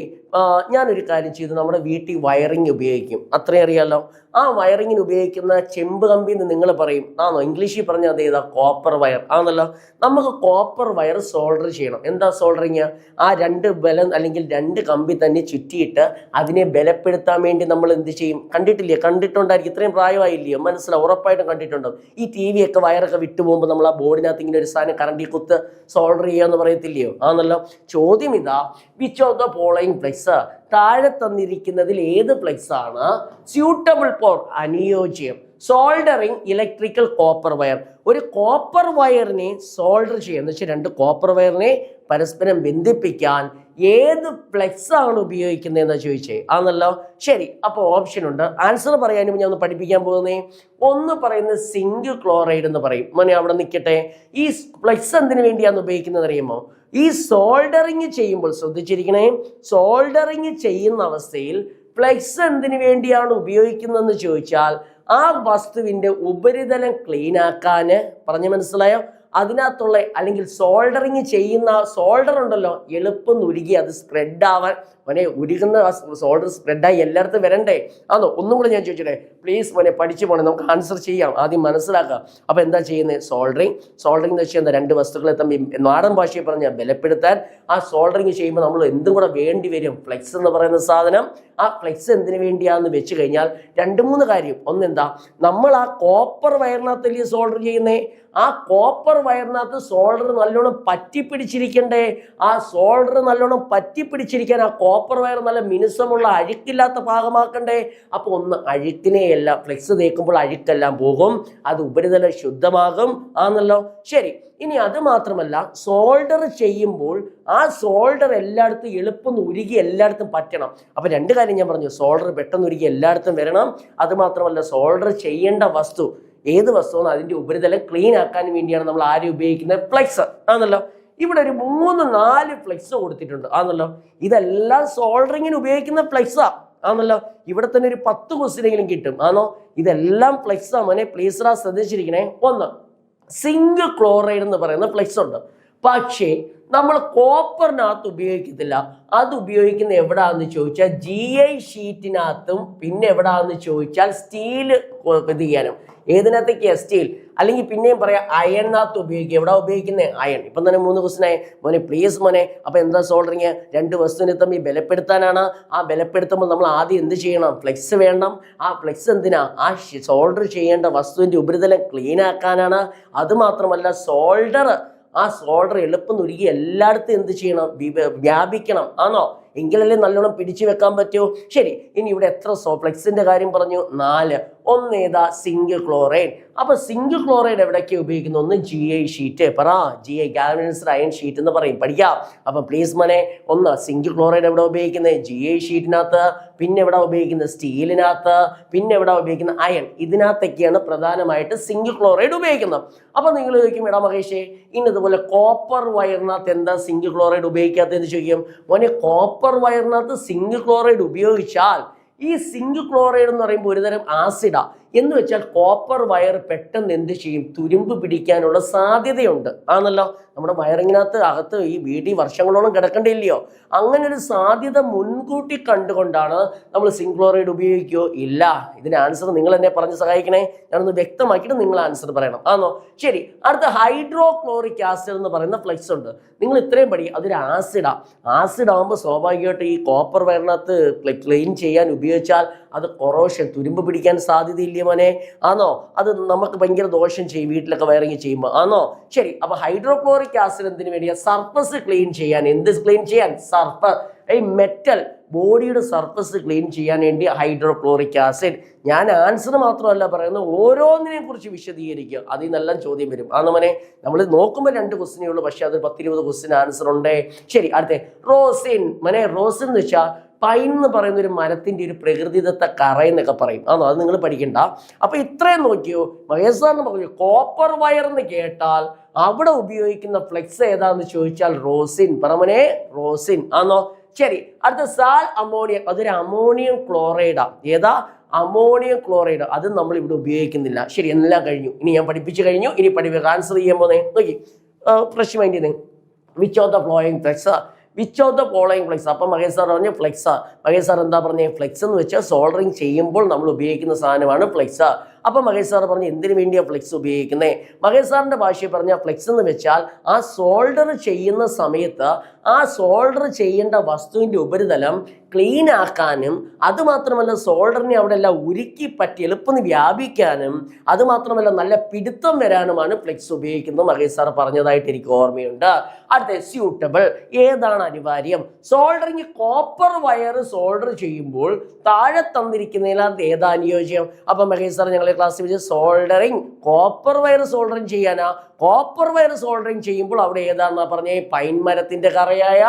ഞാനൊരു കാര്യം ചെയ്തു. നമ്മുടെ വീട്ടിൽ വയറിങ് ഉപയോഗിക്കും, അത്രയും അറിയാലോ. ആ വയറിങ്ങിന് ഉപയോഗിക്കുന്ന ചെമ്പ് കമ്പി എന്ന് നിങ്ങൾ പറയും ആണോ? ഇംഗ്ലീഷിൽ പറഞ്ഞാൽ അത് ഏതാ? കോപ്പർ വയർ ആണല്ലോ. നമുക്ക് കോപ്പർ വയർ സോൾഡർ ചെയ്യണം. എന്താ സോൾഡറിങ്? ആ 2 ബലം അല്ലെങ്കിൽ 2 കമ്പി തന്നെ ചുറ്റിയിട്ട് അതിനെ ബലപ്പെടുത്താൻ വേണ്ടി നമ്മൾ എന്ത് ചെയ്യും? കണ്ടിട്ടില്ലേ? കണ്ടിട്ടുണ്ടായിരിക്കും. ഇത്രയും പ്രായമായില്ലയോ? മനസ്സിലാവും, ഉറപ്പായിട്ടും കണ്ടിട്ടുണ്ടോ? ഈ TV ഒക്കെ വയറൊക്കെ വിട്ടു പോകുമ്പോൾ നമ്മൾ ആ ബോർഡിനകത്ത് ഇങ്ങനെ ഒരു സാധനം കറണ്ടി കുത്ത് സോൾഡർ ചെയ്യാന്ന് പറയത്തില്ലയോ? ആണല്ലോ. ചോദ്യം ഇതാ, which of the following flex, താഴെ തന്നിരിക്കുന്നതിൽ ഏത് ഫ്ലെക്സ് ആണ് സ്യൂട്ടബിൾ ഫോർ അനുയോജ്യം സോൾഡറിങ് ഇലക്ട്രിക്കൽ കോപ്പർ വയർ? ഒരു കോപ്പർ വയറിനെ സോൾഡർ ചെയ്യുക എന്ന് വെച്ചാൽ 2 കോപ്പർ വയറിനെ പരസ്പരം ബന്ധിപ്പിക്കാൻ ഏത് ഫ്ലെക്സ് ആണ് ഉപയോഗിക്കുന്നതെന്ന് ചോദിച്ചേ ആണല്ലോ. ശരി, അപ്പോൾ ഓപ്ഷൻ ഉണ്ട്. ആൻസർ പറയാനും ഞാൻ ഒന്ന് പഠിപ്പിക്കാൻ പോകുന്നേ. ഒന്ന് പറയുന്നത് സിങ്ക് ക്ലോറൈഡ് എന്ന് പറയും. മോനെ അവിടെ നിൽക്കട്ടെ. ഈ ഫ്ലെക്സ് എന്തിനു വേണ്ടിയാന്ന് ഉപയോഗിക്കുന്നത് അറിയുമോ? ഈ സോൾഡറിങ് ചെയ്യുമ്പോൾ ശ്രദ്ധിച്ചിരിക്കണേ, സോൾഡറിങ് ചെയ്യുന്ന അവസ്ഥയിൽ ഫ്ലെക്സ് എന്തിനു വേണ്ടിയാണ് ഉപയോഗിക്കുന്നതെന്ന് ചോദിച്ചാൽ ആ വസ്തുവിന്റെ ഉപരിതലം ക്ലീൻ ആക്കാന്, പറഞ്ഞു മനസ്സിലായോ? അതിനകത്തുള്ള അല്ലെങ്കിൽ സോൾഡറിങ് ചെയ്യുന്ന സോൾഡർ ഉണ്ടല്ലോ എളുപ്പം ഉരുകി അത് സ്പ്രെഡ് ആവാൻ മോനെ ഉരുകുന്ന സോൾഡർ സ്പ്രെഡായി എല്ലായിടത്തും വരണ്ടേ. ആണോ? ഒന്നും കൂടെ ഞാൻ ചോദിച്ചിട്ടെ പ്ലീസ് മോനെ പഠിച്ചു പോണേ, നമുക്ക് ആൻസർ ചെയ്യാം. ആദ്യം മനസ്സിലാക്കുക. അപ്പൊ എന്താ ചെയ്യുന്നത്? സോൾഡറിങ് എന്ന് വെച്ചാൽ എന്താ? രണ്ട് വസ്തുക്കളെ തമ്മിൽ നാടൻ ഭാഷയിൽ പറഞ്ഞാൽ ബലപ്പെടുത്താൻ. ആ സോൾഡറിങ് ചെയ്യുമ്പോൾ നമ്മൾ എന്തും കൂടെ വേണ്ടി വരും. ഫ്ലെക്സ് എന്ന് പറയുന്ന സാധനം. ആ ഫ്ലെക്സ് എന്തിനു വേണ്ടിയാന്ന് വെച്ച് കഴിഞ്ഞാൽ 2-3 കാര്യം. ഒന്നെന്താ? നമ്മൾ ആ കോപ്പർ വയറിനകത്തല്ലേ സോൾഡർ ചെയ്യുന്നേ. ആ കോപ്പർ വയറിനകത്ത് സോൾഡർ നല്ലോണം പറ്റിപ്പിടിച്ചിരിക്കണ്ടേ. ആ സോൾഡർ നല്ലോണം പറ്റിപ്പിടിച്ചിരിക്കാൻ ആ കോപ്പർ വയർ നല്ല മിനുസമുള്ള അഴുക്കില്ലാത്ത ഭാഗമാക്കണ്ടേ. അപ്പൊ ഒന്ന് അഴുക്കിനെയെല്ലാം ഫ്ലെക്സ് തേക്കുമ്പോൾ അഴുക്കെല്ലാം പോകും, അത് ഉപരിതലം ശുദ്ധമാകും. ആണല്ലോ? ശരി. ഇനി അത് മാത്രമല്ല, സോൾഡർ ചെയ്യുമ്പോൾ ആ സോൾഡർ എല്ലായിടത്തും എളുപ്പം ഉരുകി എല്ലായിടത്തും പറ്റണം. അപ്പൊ 2 കാര്യം ഞാൻ പറഞ്ഞു. സോൾഡർ പെട്ടെന്ന് ഉരുകി എല്ലായിടത്തും വരണം. അത് മാത്രമല്ല, സോൾഡർ ചെയ്യേണ്ട വസ്തു ഏത് വസ്തുവാണ് അതിന്റെ ഉപരിതലം ക്ലീൻ ആക്കാൻ വേണ്ടിയാണ് നമ്മൾ ആരും ഉപയോഗിക്കുന്നത്? ഫ്ലെക്സ്. ആണല്ലോ? ഇവിടെ ഒരു 3-4 ഫ്ലെക്സ് കൊടുത്തിട്ടുണ്ട്. ആണല്ലോ? ഇതെല്ലാം സോൾഡറിങ്ങിന് ഉപയോഗിക്കുന്ന ഫ്ലെക്സാ. ആണല്ലോ? ഇവിടെ തന്നെ ഒരു 10 ക്വസ്റ്റ്യനെങ്കിലും കിട്ടും. ആണോ? ഇതെല്ലാം ഫ്ലെക്സാ മോനെ. പ്ലീസ് ശ്രദ്ധിച്ചിരിക്കണേ. ഒന്ന്, സിങ്ക് ക്ലോറൈഡ് എന്ന് പറയുന്ന ഫ്ലെക്സ് ഉണ്ട്. പക്ഷേ നമ്മൾ കോപ്പറിനകത്ത് ഉപയോഗിക്കത്തില്ല. അത് ഉപയോഗിക്കുന്ന എവിടാന്ന് ചോദിച്ചാൽ GI ഷീറ്റിനകത്തും പിന്നെ എവിടാന്ന് ചോദിച്ചാൽ സ്റ്റീല് ഇത് ചെയ്യാനും. ഏതിനകത്തേക്ക്? സ്റ്റീൽ. അല്ലെങ്കിൽ പിന്നെയും പറയാം അയണിനകത്ത് ഉപയോഗിക്കുക. എവിടെ ഉപയോഗിക്കുന്നത്? അയൺ. ഇപ്പം തന്നെ 3 ക്വസ്റ്റ്യനായി മോനെ. പ്ലീസ് മോനെ. അപ്പൊ എന്താ സോൾഡറിങ്? 2 വസ്തുവിനെ തമ്മിൽ ബലപ്പെടുത്താനാണ്. ആ ബലപ്പെടുത്തുമ്പോൾ നമ്മൾ ആദ്യം എന്ത് ചെയ്യണം? ഫ്ലെക്സ് വേണം. ആ ഫ്ലെക്സ് എന്തിനാ? ആ സോൾഡർ ചെയ്യേണ്ട വസ്തുവിന്റെ ഉപരിതലം ക്ലീൻ ആക്കാനാണ്. അത് മാത്രമല്ല, ആ സോൾഡർ എളുപ്പം ഉരുകി എല്ലായിടത്തും എന്ത് ചെയ്യണം? വ്യാപിക്കണം. ആണോ? എങ്കിലല്ലേ നല്ലോണം പിടിച്ചു വെക്കാൻ പറ്റൂ. ശരി. ഇനി ഇവിടെ എത്ര ഫ്ലെക്സിന്റെ കാര്യം പറഞ്ഞു? 4. ഒന്ന് ഏതാ? Zinc chloride. അപ്പൊ സിങ്ക് ക്ലോറൈഡ് എവിടേക്ക് ഉപയോഗിക്കുന്നു? ഒന്ന് GI ഷീറ്റ്. പറ. GI ഗാൽവനൈസ്ഡ് അയൺ ഷീറ്റ് എന്ന് പറയും. പഠിക്കാം. അപ്പൊ പ്ലീസ് മോനെ, ഒന്ന് സിങ്ക് ക്ലോറൈഡ് എവിടെ ഉപയോഗിക്കുന്നത്? GI ഷീറ്റിനകത്ത്. പിന്നെ എവിടെ ഉപയോഗിക്കുന്നത്? സ്റ്റീലിനകത്ത്. പിന്നെ എവിടെ ഉപയോഗിക്കുന്നത്? അയൺ. ഇതിനകത്തൊക്കെയാണ് പ്രധാനമായിട്ട് സിങ്ക് ക്ലോറൈഡ് ഉപയോഗിക്കുന്നത്. അപ്പൊ നിങ്ങൾ ചോദിക്കും, എടാ മഹേഷേ, ഇന്നതുപോലെ കോപ്പർ വയറിനകത്ത് എന്താ സിങ്ക് ക്ലോറൈഡ് ഉപയോഗിക്കാത്തതെന്ന് ചോദിക്കും. മോനെ, കോപ്പർ വയറിനകത്ത് സിങ്ക് ക്ലോറൈഡ് ഉപയോഗിച്ചാൽ ഈ സിങ്ക് ക്ലോറൈഡ് എന്ന് പറയുമ്പോൾ ഒരുതരം ആസിഡാ. എന്ന് വെച്ചാൽ കോപ്പർ വയർ പെട്ടെന്ന് എന്ത് ചെയ്യും? തുരുമ്പ് പിടിക്കാനുള്ള സാധ്യതയുണ്ട്. ആണല്ലോ? നമ്മുടെ വയറിങ്ങിനകത്ത് അകത്ത് ഈ വീട്ടിൽ വർഷങ്ങളോളം കിടക്കണ്ടില്ലയോ? അങ്ങനെ ഒരു സാധ്യത മുൻകൂട്ടി കണ്ടുകൊണ്ടാണ് നമ്മൾ സിങ്ക് ക്ലോറൈഡ് ഉപയോഗിക്കുകയോ? ഇല്ല. ഇതിന് ആൻസർ നിങ്ങൾ എന്നെ പറഞ്ഞ് സഹായിക്കണേ. ഞാനൊന്ന് വ്യക്തമാക്കിയിട്ട് നിങ്ങൾ ആൻസർ പറയണം. ആണോ? ശരി. അടുത്ത ഹൈഡ്രോക്ലോറിക് ആസിഡ് എന്ന് പറയുന്ന ഫ്ലെക്സ് ഉണ്ട്. നിങ്ങൾ ഇത്രയും പഠി. അതൊരു ആസിഡാ. ആസിഡ് ആകുമ്പോൾ സ്വാഭാവികമായിട്ട് ഈ കോപ്പർ വയറിനകത്ത് ക്ലീൻ ചെയ്യാൻ ഉപയോഗിച്ചാൽ അത് കൊറോഷൻ, തുരുമ്പ് പിടിക്കാൻ സാധ്യതയില്ലേ മോനെ? ആണോ? അത് നമുക്ക് ഭയങ്കര ദോഷം ചെയ്യും വീട്ടിലൊക്കെ വയറിങ് ചെയ്യുമ്പോൾ. ആണോ? ശരി. അപ്പൊ ഹൈഡ്രോക്ലോറിക് ആസിഡ് എന്തിനു വേണ്ടിയാ? സർഫസ് ക്ലീൻ ചെയ്യാൻ. എന്ത് ക്ലീൻ ചെയ്യാൻ? ഈ മെറ്റൽ ബോഡിയുടെ സർഫസ് ക്ലീൻ ചെയ്യാൻ വേണ്ടി ഹൈഡ്രോക്ലോറിക് ആസിഡ്. ഞാൻ ആൻസർ മാത്രമല്ല പറയുന്നത്, ഓരോന്നിനെ കുറിച്ച് വിശദീകരിക്കുക. അതിൽ നിന്നെല്ലാം ചോദ്യം വരും. മോനെ, നമ്മൾ നോക്കുമ്പോൾ 2 ക്വസ്റ്റ്യനേ ഉള്ളൂ. പക്ഷെ അത് 10-20 ക്വസ്റ്റ്യൻ ആൻസർ ഉണ്ട്. ശരി. അടുത്ത റോസിൻ. മോനെ, റോസിൻ എന്ന് വെച്ചാൽ പൈൻ എന്ന് പറയുന്ന ഒരു മരത്തിന്റെ ഒരു പ്രകൃതിദത്ത കറ എന്നൊക്കെ പറയും. ആണോ? അത് നിങ്ങൾ പഠിക്കണ്ട. അപ്പൊ ഇത്രയും നോക്കിയോ. മഹേഷ് സാറിന് പറഞ്ഞു കോപ്പർ വയർ എന്ന് കേട്ടാൽ അവിടെ ഉപയോഗിക്കുന്ന ഫ്ലെക്സ് ഏതാന്ന് ചോദിച്ചാൽ റോസിൻ. പറമനെ, റോസിൻ. ആണോ? ശരി. അടുത്ത സാൽ അമോണിയം. അതൊരു അമോണിയം ക്ലോറൈഡാ. ഏതാ? Ammonium chloride. അത് നമ്മൾ ഇവിടെ ഉപയോഗിക്കുന്നില്ല. ശരി. എല്ലാം കഴിഞ്ഞു. ഇനി ഞാൻ പഠിപ്പിച്ചു കഴിഞ്ഞു. ഇനി ആൻസർ ചെയ്യാൻ പോന്നേ. നോക്കി, ഫ്രഷ് മൈൻഡ് ചെയ്യുന്നേ. Which of the flowing flex? Which of the following flex? അപ്പം മഹേഷ് സാർ പറഞ്ഞു ഫ്ലെക്സാ. മഹേഷ് സാർ എന്താ പറഞ്ഞേ? ഫ്ലെക്സ് എന്ന് വെച്ചാൽ സോൾഡറിങ് ചെയ്യുമ്പോൾ നമ്മൾ ഉപയോഗിക്കുന്ന സാധനമാണ് ഫ്ലെക്സ്. അപ്പൊ മഹേഷ് സാർ പറഞ്ഞു എന്തിനു വേണ്ടിയാ ഫ്ലെക്സ് ഉപയോഗിക്കുന്നത്? മഹേഷ് സാറിന്റെ ഭാഷയിൽ പറഞ്ഞ ഫ്ലെക്സ് എന്ന് വെച്ചാൽ ആ സോൾഡർ ചെയ്യുന്ന സമയത്ത് ആ സോൾഡർ ചെയ്യേണ്ട വസ്തുവിന്റെ ഉപരിതലം ക്ലീൻ ആക്കാനും, അതുമാത്രമല്ല സോൾഡറിനെ അവിടെ എല്ലാം ഉരുക്കി പറ്റി എളുപ്പം വ്യാപിക്കാനും, അതുമാത്രമല്ല നല്ല പിടുത്തം വരാനുമാണ് ഫ്ലെക്സ് ഉപയോഗിക്കുന്നത്. മഹേഷ് സാർ പറഞ്ഞതായിട്ട് എനിക്ക് ഓർമ്മയുണ്ട്. അടുത്ത സ്യൂട്ടബിൾ. ഏതാണ് അനിവാര്യം? സോൾഡറിങ് കോപ്പർ വയർ സോൾഡർ ചെയ്യുമ്പോൾ താഴെ തന്നിരിക്കുന്നതിനകത്ത് ഏതാ അനുയോജ്യം? അപ്പൊ മഹേഷ് സാർ ഞങ്ങളെ ക്ലാസ്സിൽ വെച്ച് സോൾഡറിങ് കോപ്പർ വയർ സോൾഡറിങ് ചെയ്യാനാ. കോപ്പർ വയർ സോൾഡറിങ് ചെയ്യുമ്പോൾ അവിടെ ഏതാണെന്നാ പറഞ്ഞേ? പൈൻ മരത്തിന്റെ കറയായ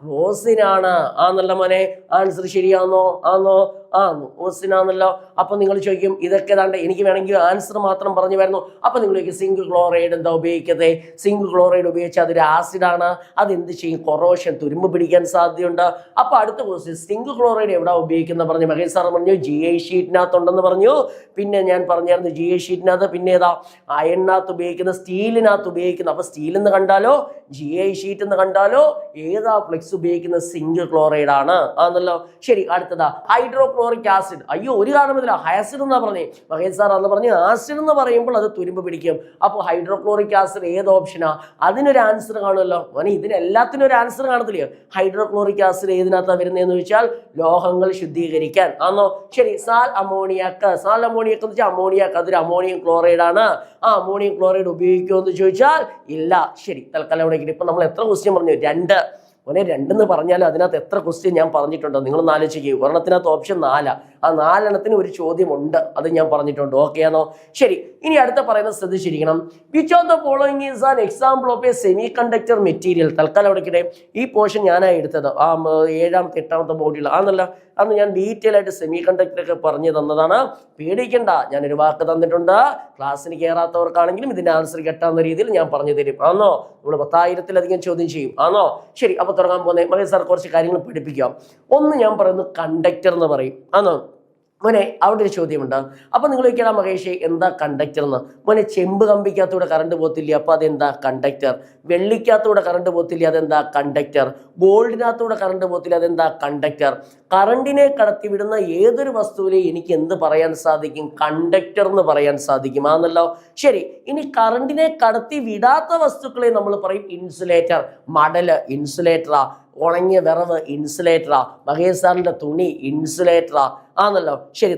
റോസിനാണ്. ആന്നല്ല മോനെ, ആൻസർ ശരിയാണോ? ആന്നോ? റോസിനാണല്ലോ. അപ്പൊ നിങ്ങൾ ചോദിക്കും ഇതൊക്കെ ഏതാണ്ട് എനിക്ക് വേണമെങ്കിൽ ആൻസർ മാത്രം പറഞ്ഞു വരുന്നു. അപ്പൊ നിങ്ങൾ ചോദിക്കും സിങ്ക് ക്ലോറൈഡ് എന്താ ഉപയോഗിക്കുന്നത്? സിങ്ക് ക്ലോറൈഡ് ഉപയോഗിച്ച് അതൊരു ആസിഡാണ്, അത് എന്ത് ചെയ്യും? കൊറോഷൻ, തുരുമ്പ് പിടിക്കാൻ സാധ്യതയുണ്ട്. അപ്പൊ അടുത്ത ക്വസ്റ്റ്യൻ, സിങ്ക് ക്ലോറൈഡ് എവിടെ ഉപയോഗിക്കുന്ന പറഞ്ഞു? മഹേഷ് സാർ പറഞ്ഞു GI ഷീറ്റിനകത്തുണ്ടെന്ന് പറഞ്ഞു. പിന്നെ ഞാൻ പറഞ്ഞായിരുന്നു GI ഷീറ്റിനകത്ത്, പിന്നെ ഏതാ അയണിനകത്ത് ഉപയോഗിക്കുന്ന, സ്റ്റീലിനകത്ത് ഉപയോഗിക്കുന്ന. അപ്പൊ സ്റ്റീൽ എന്ന് കണ്ടാലോ GI ഷീറ്റ് എന്ന് കണ്ടാലോ ഏതാ ഫ്ലെക്സ് ഉപയോഗിക്കുന്ന? സിങ്ക് ക്ലോറൈഡ് ആണ്. ആണല്ലോ. ശരി, അടുത്തതാ ഹൈഡ്രോക്ലോറിക് ആസിഡ്. അയ്യോ, ഒരു കാരണമില്ല, ആസിഡ് എന്നാ പറഞ്ഞേ മഹേഷ് സാർ അന്ന് പറഞ്ഞു. ആസിഡ് എന്ന് പറയുമ്പോൾ അത് തുരുമ്പ് പിടിക്കും. അപ്പോൾ ഹൈഡ്രോക്ലോറിക് ആസിഡ് ഏത് ഓപ്ഷനാ? അതിനൊരു ആൻസർ കാണുമല്ലോ മോനെ. ഇതിനെല്ലാത്തിനും ഒരു ആൻസർ കാണത്തില്ലയോ? ഹൈഡ്രോക്ലോറിക് ആസിഡ് ഏതിനകത്താണ് വരുന്നതെന്ന് ചോദിച്ചാൽ ലോഹങ്ങൾ ശുദ്ധീകരിക്കാൻ ആണോ? ശരി, സാൽ അമോണിയാക്ക്. സാൽ അമോണിയാക്ക് എന്ന് വെച്ചാൽ അമോണിയാക്ക്, അതൊരു അമോണിയം ക്ലോറൈഡ് ആണ്. അമോണിയം ക്ലോറൈഡ് ഉപയോഗിക്കുമോ എന്ന് ചോദിച്ചാൽ ഇല്ല. ശരി, തൽക്കാലം ഇവിടെ ഇപ്പൊ നമ്മൾ എത്ര ക്വസ്റ്റ്യൻ പറഞ്ഞു? 2. മോനെ 2 എന്ന് പറഞ്ഞാൽ അതിനകത്ത് എത്ര ക്വസ്റ്റ്യൻ ഞാൻ പറഞ്ഞിട്ടുണ്ടോ? നിങ്ങളൊന്ന് ആലോചിക്കുക. ഒരെണ്ണത്തിനകത്ത് ഓപ്ഷൻ 4. ആ 4 എണ്ണത്തിന് ഒരു ചോദ്യം ഉണ്ട്, അത് ഞാൻ പറഞ്ഞിട്ടുണ്ട്. ഓക്കെ ആണോ? ശരി, ഇനി അടുത്ത പറയുന്നത് ശ്രദ്ധിച്ചിരിക്കണം. Which of the following is an example of a semiconductor material? തൽക്കാലം അവിടേക്കിടെ ഈ പോർഷൻ ഞാനായി എടുത്തത് 7ാമത്തെ 8ാമത്തെ ബോഡിയിൽ ആണല്ല. അന്ന് ഞാൻ ഡീറ്റെയിൽ ആയിട്ട് സെമി കണ്ടക്ടർ ഒക്കെ പറഞ്ഞു തന്നതാണ്. പേടിക്കണ്ട, ഞാനൊരു വാക്ക് തന്നിട്ടുണ്ട്. ക്ലാസ്സിന് കയറാത്തവർക്കാണെങ്കിലും ഇതിന്റെ ആൻസർ കിട്ടാവുന്ന രീതിയിൽ ഞാൻ പറഞ്ഞു തരും. ആണോ? നമ്മൾ 10,000-ലധികം ചോദ്യം ചെയ്യും. ആണോ? ശരി, അപ്പൊ തുടങ്ങാൻ പോകുന്നത് മഹേഷ് സാർ കുറച്ച് കാര്യങ്ങൾ പഠിപ്പിക്കാം. ഒന്ന് ഞാൻ പറയുന്നത് കണ്ടക്ടർ എന്ന് പറയും. ആണോ മോനെ? അവിടെ ഒരു ചോദ്യമുണ്ട്. അപ്പൊ നിങ്ങൾ ചോദിക്കണം മഹേഷ് എന്താ കണ്ടക്ടർ എന്ന്? മോനെ, ചെമ്പ് കമ്പിക്കകത്തൂടെ കറണ്ട് പോത്തില്ല, അപ്പൊ അതെന്താ? കണ്ടക്ടർ. വെള്ളിക്കകത്തൂടെ കറണ്ട് പോത്തില്ല, അതെന്താ? കണ്ടക്ടർ. ഗോൾഡിനകത്തൂടെ കറണ്ട് പോത്തില്ല, അതെന്താ? കണ്ടക്ടർ. കറണ്ടിനെ കടത്തിവിടുന്ന ഏതൊരു വസ്തുവിനെയും എനിക്ക് എന്ത് പറയാൻ സാധിക്കും? കണ്ടക്ടർ എന്ന് പറയാൻ സാധിക്കും. ആണല്ലോ. ശരി, ഇനി കറണ്ടിനെ കടത്തി വിടാത്ത വസ്തുക്കളെ നമ്മൾ പറയും ഇൻസുലേറ്റർ. മടല് ഇൻസുലേറ്ററാ, ഉണങ്ങിയ വിറവ് ഇൻസുലേറ്ററാ, മഹേഷ് സാറിന്റെ തുണി ഇൻസുലേറ്ററാ. ആണല്ലോ. ശരി,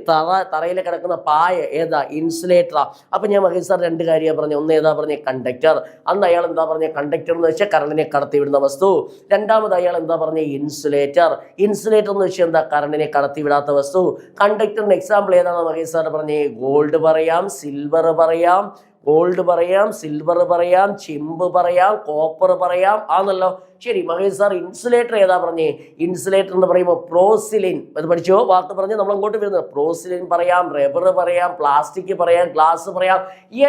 തറയിൽ കിടക്കുന്ന പായ ഏതാ? ഇൻസുലേറ്ററാ. അപ്പൊ ഞാൻ മഹേഷ് സാർ 2 കാര്യമാണ് പറഞ്ഞു. ഒന്ന് ഏതാ പറഞ്ഞ? കണ്ടക്ടർ. അന്ന് അയാൾ എന്താ പറഞ്ഞ? കണ്ടക്ടർ എന്ന് വെച്ചാൽ കറണ്ടിനെ കടത്തിവിടുന്ന വസ്തു. രണ്ടാമത് അയാൾ എന്താ പറഞ്ഞ? ഇൻസുലേറ്റർ. ഇൻസുലേറ്റർ എന്ന് വെച്ചാൽ എന്താ? കറണ്ടിനെ കടത്തിവിടാത്ത വസ്തു. കണ്ടക്ടറിന് എക്സാമ്പിൾ ഏതാണ് മഹേഷ് സാർ പറഞ്ഞേ? ഗോൾഡ് പറയാം, സിൽവർ പറയാം, ഗോൾഡ് പറയാം, സിൽവർ പറയാം, ചെമ്പ് പറയാം, കോപ്പർ പറയാം. ആണല്ലോ. ശരി, മഹേഷ് സാർ ഇൻസുലേറ്റർ ഏതാ പറഞ്ഞേ? ഇൻസുലേറ്റർ എന്ന് പറയുമ്പോൾ പ്രോസിലിൻ. അത് പഠിച്ചോ? വാക്ക് പറഞ്ഞ് നമ്മൾ അങ്ങോട്ട് വരുന്നത്. പ്രോസിലിൻ പറയാം, റബ്ബർ പറയാം, പ്ലാസ്റ്റിക് പറയാം, ഗ്ലാസ് പറയാം.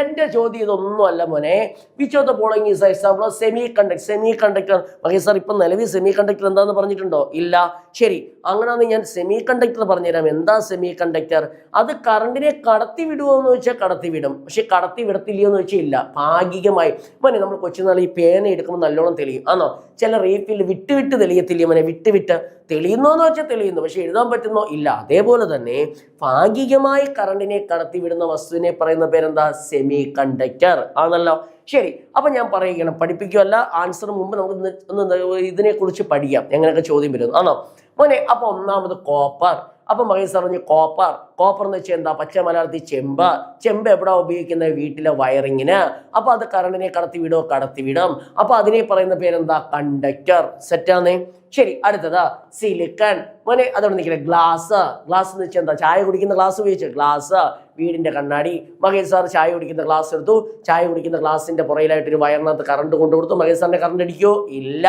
എന്റെ ചോദ്യം ഇതൊന്നും അല്ല മോനെ. Which of the following is example of semi conductor? Semi conductor Mahesh sir ഇപ്പം നിലവിൽ സെമി കണ്ടക്ടർ എന്താന്ന് പറഞ്ഞിട്ടുണ്ടോ? ഇല്ല. ശരി, അങ്ങനെയാണെങ്കിൽ ഞാൻ സെമി കണ്ടക്ടർ പറഞ്ഞുതരാം. എന്താ സെമി കണ്ടക്ടർ? അത് കറണ്ടിനെ കടത്തി വിടുമോ എന്ന് വെച്ചാൽ കടത്തി വിടും, പക്ഷെ കടത്തി വിടത്തില്ലയോ എന്ന് വെച്ചാൽ ഇല്ല. ഭാഗികമായി. മോനെ, നമ്മൾ കൊച്ചുനാൾ ഈ പേന എടുക്കുമ്പോൾ നല്ലോണം തെളിയും. ആണോ? ചില റീഫിൽ വിട്ട് തെളിയത്തില്ല മോനെ. വിട്ട് തെളിയുന്നോന്ന് വെച്ചാൽ തെളിയുന്നു, പക്ഷെ എഴുതാൻ പറ്റുന്നോ? ഇല്ല. അതേപോലെ തന്നെ ഭാഗികമായി കറണ്ടിനെ കടത്തി വിടുന്ന വസ്തുവിനെ പറയുന്ന പേരെന്താ? Semi conductor. ആണല്ലോ. ശരി, അപ്പൊ ഞാൻ പറയുകയാണ്, പഠിപ്പിക്കുമല്ല, ആൻസർ മുമ്പ് നമുക്ക് ഒന്ന് ഇതിനെ കുറിച്ച് പഠിക്കാം, എങ്ങനെയൊക്കെ ചോദ്യം വരുന്നു. ആണോ മോനെ? അപ്പൊ ഒന്നാമത് കോപ്പർ. അപ്പൊ മഹേഷ് പറഞ്ഞു കോപ്പർ. കോപ്പർ എന്ന് വെച്ചാൽ എന്താ? പച്ച മലയാളത്തിൽ ചെമ്പ്. ചെമ്പ് എവിടെ ഉപയോഗിക്കുന്നത്? വീട്ടിലെ വയറിങ്ങിന്. അപ്പൊ അത് കറണ്ടിനെ കടത്തിവിടോ? കടത്തിവിടും. അപ്പൊ അതിനെ പറയുന്ന പേരെന്താ? കണ്ടക്ടർ. സെറ്റാന്നേ. ശരി, അടുത്തതാ സിലിക്കൺ. മോനെ, അതോടെ നിൽക്കുന്നത് ഗ്ലാസ്. ഗ്ലാസ് എന്ന് വെച്ചാൽ എന്താ? ചായ കുടിക്കുന്ന ഗ്ലാസ് ഉപയോഗിച്ച് ഗ്ലാസ്. വീടിന്റെ കണ്ണാടി. മഹേഷ് സാർ ചായ കുടിക്കുന്ന ഗ്ലാസ് എടുത്തു. ചായ കുടിക്കുന്ന ഗ്ലാസിന്റെ പുറയിലായിട്ട് ഒരു വയറിനകത്ത് കറണ്ട് കൊണ്ടുകൊടുത്തു. മഹേഷ് സാറിന്റെ കറണ്ട് അടിക്കോ? ഇല്ല.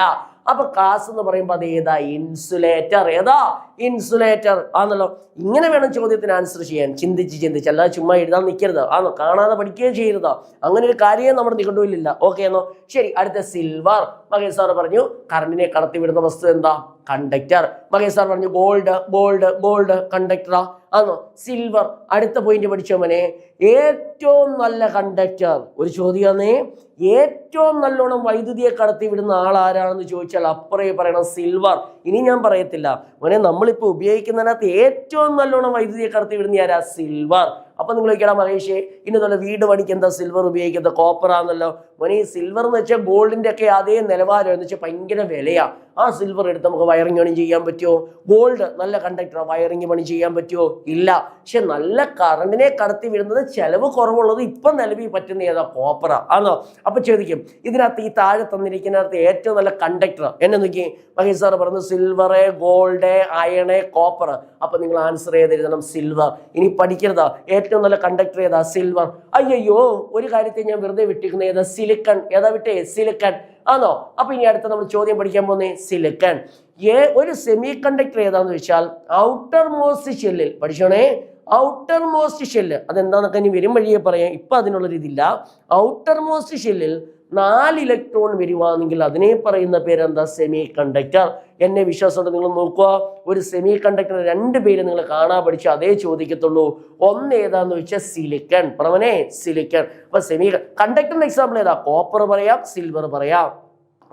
അപ്പൊ ഗ്ലാസ് എന്ന് പറയുമ്പോൾ അത് ഏതാ? ഇൻസുലേറ്റർ. ഏതാ? ഇൻസുലേറ്റർ. ആണല്ലോ. ഇങ്ങനെ വേണം ചോദ്യത്തിന് ആൻസർ ചെയ്യാൻ. ചിന്തിച്ച് അല്ലാതെ ചുമ്മാ എഴുതാൻ നിൽക്കരുത്. ആണോ? കാണാതെ പഠിക്കുകയും ചെയ്യരുത്. അങ്ങനെ ഒരു കാര്യം നമ്മുടെ നിഘണ്ടുവിലില്ല. ഓക്കെ ആണോ? ശരി, അടുത്ത സിൽവർ. മഹേഷ് സാർ പറഞ്ഞു കറണ്ടിനെ കടത്തിവിടുന്ന വസ്തു എന്താ? കണ്ടക്ടർ. മഹേഷ് സാർ പറഞ്ഞു ഗോൾഡ് കണ്ടക്ടറാ. ആണോ? സിൽവർ. അടുത്ത പോയിന്റ് പഠിച്ചോ മോനെ. ഏറ്റവും നല്ല കണ്ടക്ടർ. ഒരു ചോദ്യമാണേ. ഏറ്റവും നല്ലോണം വൈദ്യുതിയെ കടത്തിവിടുന്ന ആൾ ആരാണെന്ന് ചോദിച്ചാൽ അപ്പുറേ പറയണം സിൽവർ. ഇനി ഞാൻ പറയത്തില്ല മോനെ, നമ്മളിപ്പോ ഉപയോഗിക്കുന്നതിനകത്ത് ഏറ്റവും നല്ലോണം വൈദ്യുതിയെ കടത്തിവിടുന്ന ആരാ? സിൽവർ. അപ്പൊ നിങ്ങൾ ചോദിക്കണം മഹേഷേ, ഇനി തന്നെ വീട് പണിക്ക് എന്താ സിൽവർ ഉപയോഗിക്കുന്നത്? കോപ്പർ ആണല്ലോ മോനെ. ഈ സിൽവർ എന്ന് വെച്ചാൽ ഗോൾഡിന്റെ ഒക്കെ അതേ നിലവാരം എന്ന് വെച്ചാൽ ഭയങ്കര വിലയാ. ആ സിൽവർ എടുത്ത് നമുക്ക് വയറിംഗ് പണി ചെയ്യാൻ പറ്റുമോ? ഗോൾഡ് നല്ല കണ്ടക്ടർ, വയറിംഗ് പണി ചെയ്യാൻ പറ്റുമോ? ഇല്ല. പക്ഷെ നല്ല കറണ്ടിനെ കടത്തി വിടുന്നത് ചെലവ് കുറവുള്ളത് ഇപ്പം നിലവിൽ പറ്റുന്ന ഏതാ? കോപ്പറാ. ആണോ? അപ്പൊ ചോദിക്കും ഇതിനകത്ത് ഈ താഴെ തന്നിരിക്കുന്നിടത്ത് ഏറ്റവും നല്ല കണ്ടക്ടർ എന്നെ നോക്കി മഹേഷ് സാർ പറഞ്ഞു സിൽവറ്, ഗോൾഡ്, അയണ്, കോപ്പർ. അപ്പൊ നിങ്ങൾ ആൻസർ ചെയ്തെഴുതണം സിൽവർ. ഇനി പഠിക്കരുതാ ഏറ്റവും നല്ല കണ്ടക്ടർ ഏതാ? സിൽവർ. അയ്യോ, ഒരു കാര്യത്തെ ഞാൻ വെറുതെ വിട്ടിരിക്കുന്നത് ഏതാ? സിലിക്കൺ. ഏതാ വിട്ടേ? സിലിക്കൺ. ആണോ? അപ്പൊ ഇനി അടുത്ത നമ്മൾ ചോദ്യം പഠിക്കാൻ പോകുന്നേ സിലിക്കൺ. ഒരു സെമി കണ്ടക്ടർ ഏതാന്ന് വെച്ചാൽ ഔട്ടർ മോസ്റ്റ് ഷെല്ലിൽ പഠിച്ചോണേ, ഔട്ടർ മോസ്റ്റ് ഷെല്ല് അതെന്താന്നൊക്കെ ഇനി വരും വഴിയെ പറയാം, ഇപ്പൊ അതിനുള്ളൊരു ഇതില്ല. ഔട്ടർ മോസ്റ്റ് ഷെല്ലിൽ 4 ഇലക്ട്രോൺ വരുവാണെങ്കിൽ അതിനെ പറയുന്ന പേരെന്താ? Semi conductor. എന്നെ വിശ്വാസമുണ്ട് നിങ്ങൾ നോക്കുക, ഒരു സെമി കണ്ടക്ടർ 2 പേര് നിങ്ങൾ കാണാൻ പഠിച്ച അതേ ചോദിക്കത്തുള്ളൂ. ഒന്ന് ഏതാന്ന് വെച്ചാൽ സിലിക്കൺ. പറഞ്ഞേ സിലിക്കൺ. അപ്പൊ സെമി കണ്ടക്ടറിന്റെ എക്സാമ്പിൾ ഏതാ? കോപ്പർ പറയാം, സിൽവർ പറയാം.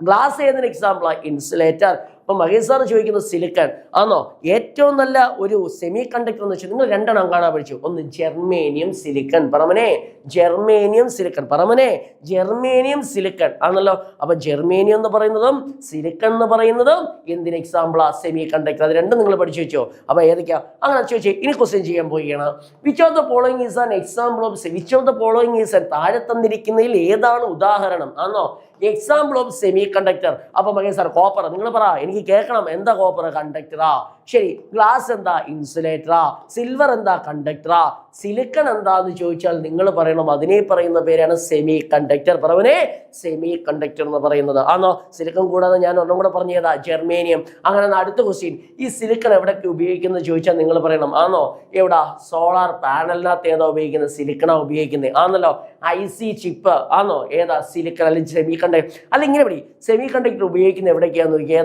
ഗ്ലാസ് ഏതിന് എക്സാമ്പിളാ? ഇൻസുലേറ്റർ. അപ്പൊ മഹേഷ് സാർ ചോദിക്കുന്നത് സിലിക്കൺ ആണോ? ഏറ്റവും നല്ല ഒരു സെമി കണ്ടക്ടർ എന്ന് വെച്ചാൽ നിങ്ങൾ 2 എണ്ണം കാണാൻ പഠിച്ചു. ഒന്ന് ജെർമേനിയം സിലിക്കൺ. പറമനെ ജെർമേനിയം സിലിക്കൺ. പറമനെ ജെർമേനിയം സിലിക്കൺ ആണല്ലോ. അപ്പൊ ജെർമേനിയം എന്ന് പറയുന്നതും സിലിക്കൺ എന്ന് പറയുന്നതും എന്തിന് എക്സാമ്പിളാ? Semi conductor. അത് 2 നിങ്ങൾ പഠിച്ചു വെച്ചോ. അപ്പൊ ഏതൊക്കെയാ? അങ്ങനെ ചോദിച്ചേ. ഇനി ക്വസ്റ്റ്യൻ ചെയ്യാൻ പോവുകയാണ്. Which of the following is an example of which of the following is താഴെ തന്നിരിക്കുന്നതിൽ ഏതാണ് ഉദാഹരണം ആണോ? Example of semi conductor. അപ്പൊ മകൻ സാർ കോപ്പർ. നിങ്ങൾ പറ, എനിക്ക് കേൾക്കണം. എന്താ കോപ്പർ? കണ്ടക്ടറാ. ശരി. ഗ്ലാസ് എന്താ? ഇൻസുലേറ്ററാ. സിൽവർ എന്താ? കണ്ടക്ടറാ. സിലിക്കൺ എന്താന്ന് ചോദിച്ചാൽ നിങ്ങൾ പറയണം അതിനെ പറയുന്ന പേരാണ് സെമി കണ്ടക്ടർ. പറവനെ സെമി കണ്ടക്ടർ എന്ന് പറയുന്നത് ആണോ? സിലിക്കൺ കൂടാതെ ഞാൻ ഒന്നും കൂടെ പറഞ്ഞതാ ജെർമേനിയം. അങ്ങനെ അടുത്ത ക്വസ്റ്റ്യൻ, ഈ സിലിക്കൺ എവിടൊക്കെ ഉപയോഗിക്കുന്നത് ചോദിച്ചാൽ നിങ്ങൾ പറയണം ആണോ? എവിടാ? സോളാർ പാനലിനകത്ത് ഏതാ ഉപയോഗിക്കുന്നത്? സിലിക്കണാ ഉപയോഗിക്കുന്നത് ആണല്ലോ. IC ചിപ്പ് ആണോ? ഏതാ? സിലിക്കൺ അല്ലെങ്കിൽ സെമി കണ്ടക്ടർ. അല്ല ഇങ്ങനെ പറയും, സെമി കണ്ടക്ടർ ഉപയോഗിക്കുന്നത് എവിടേക്കാന്ന് നോക്കി.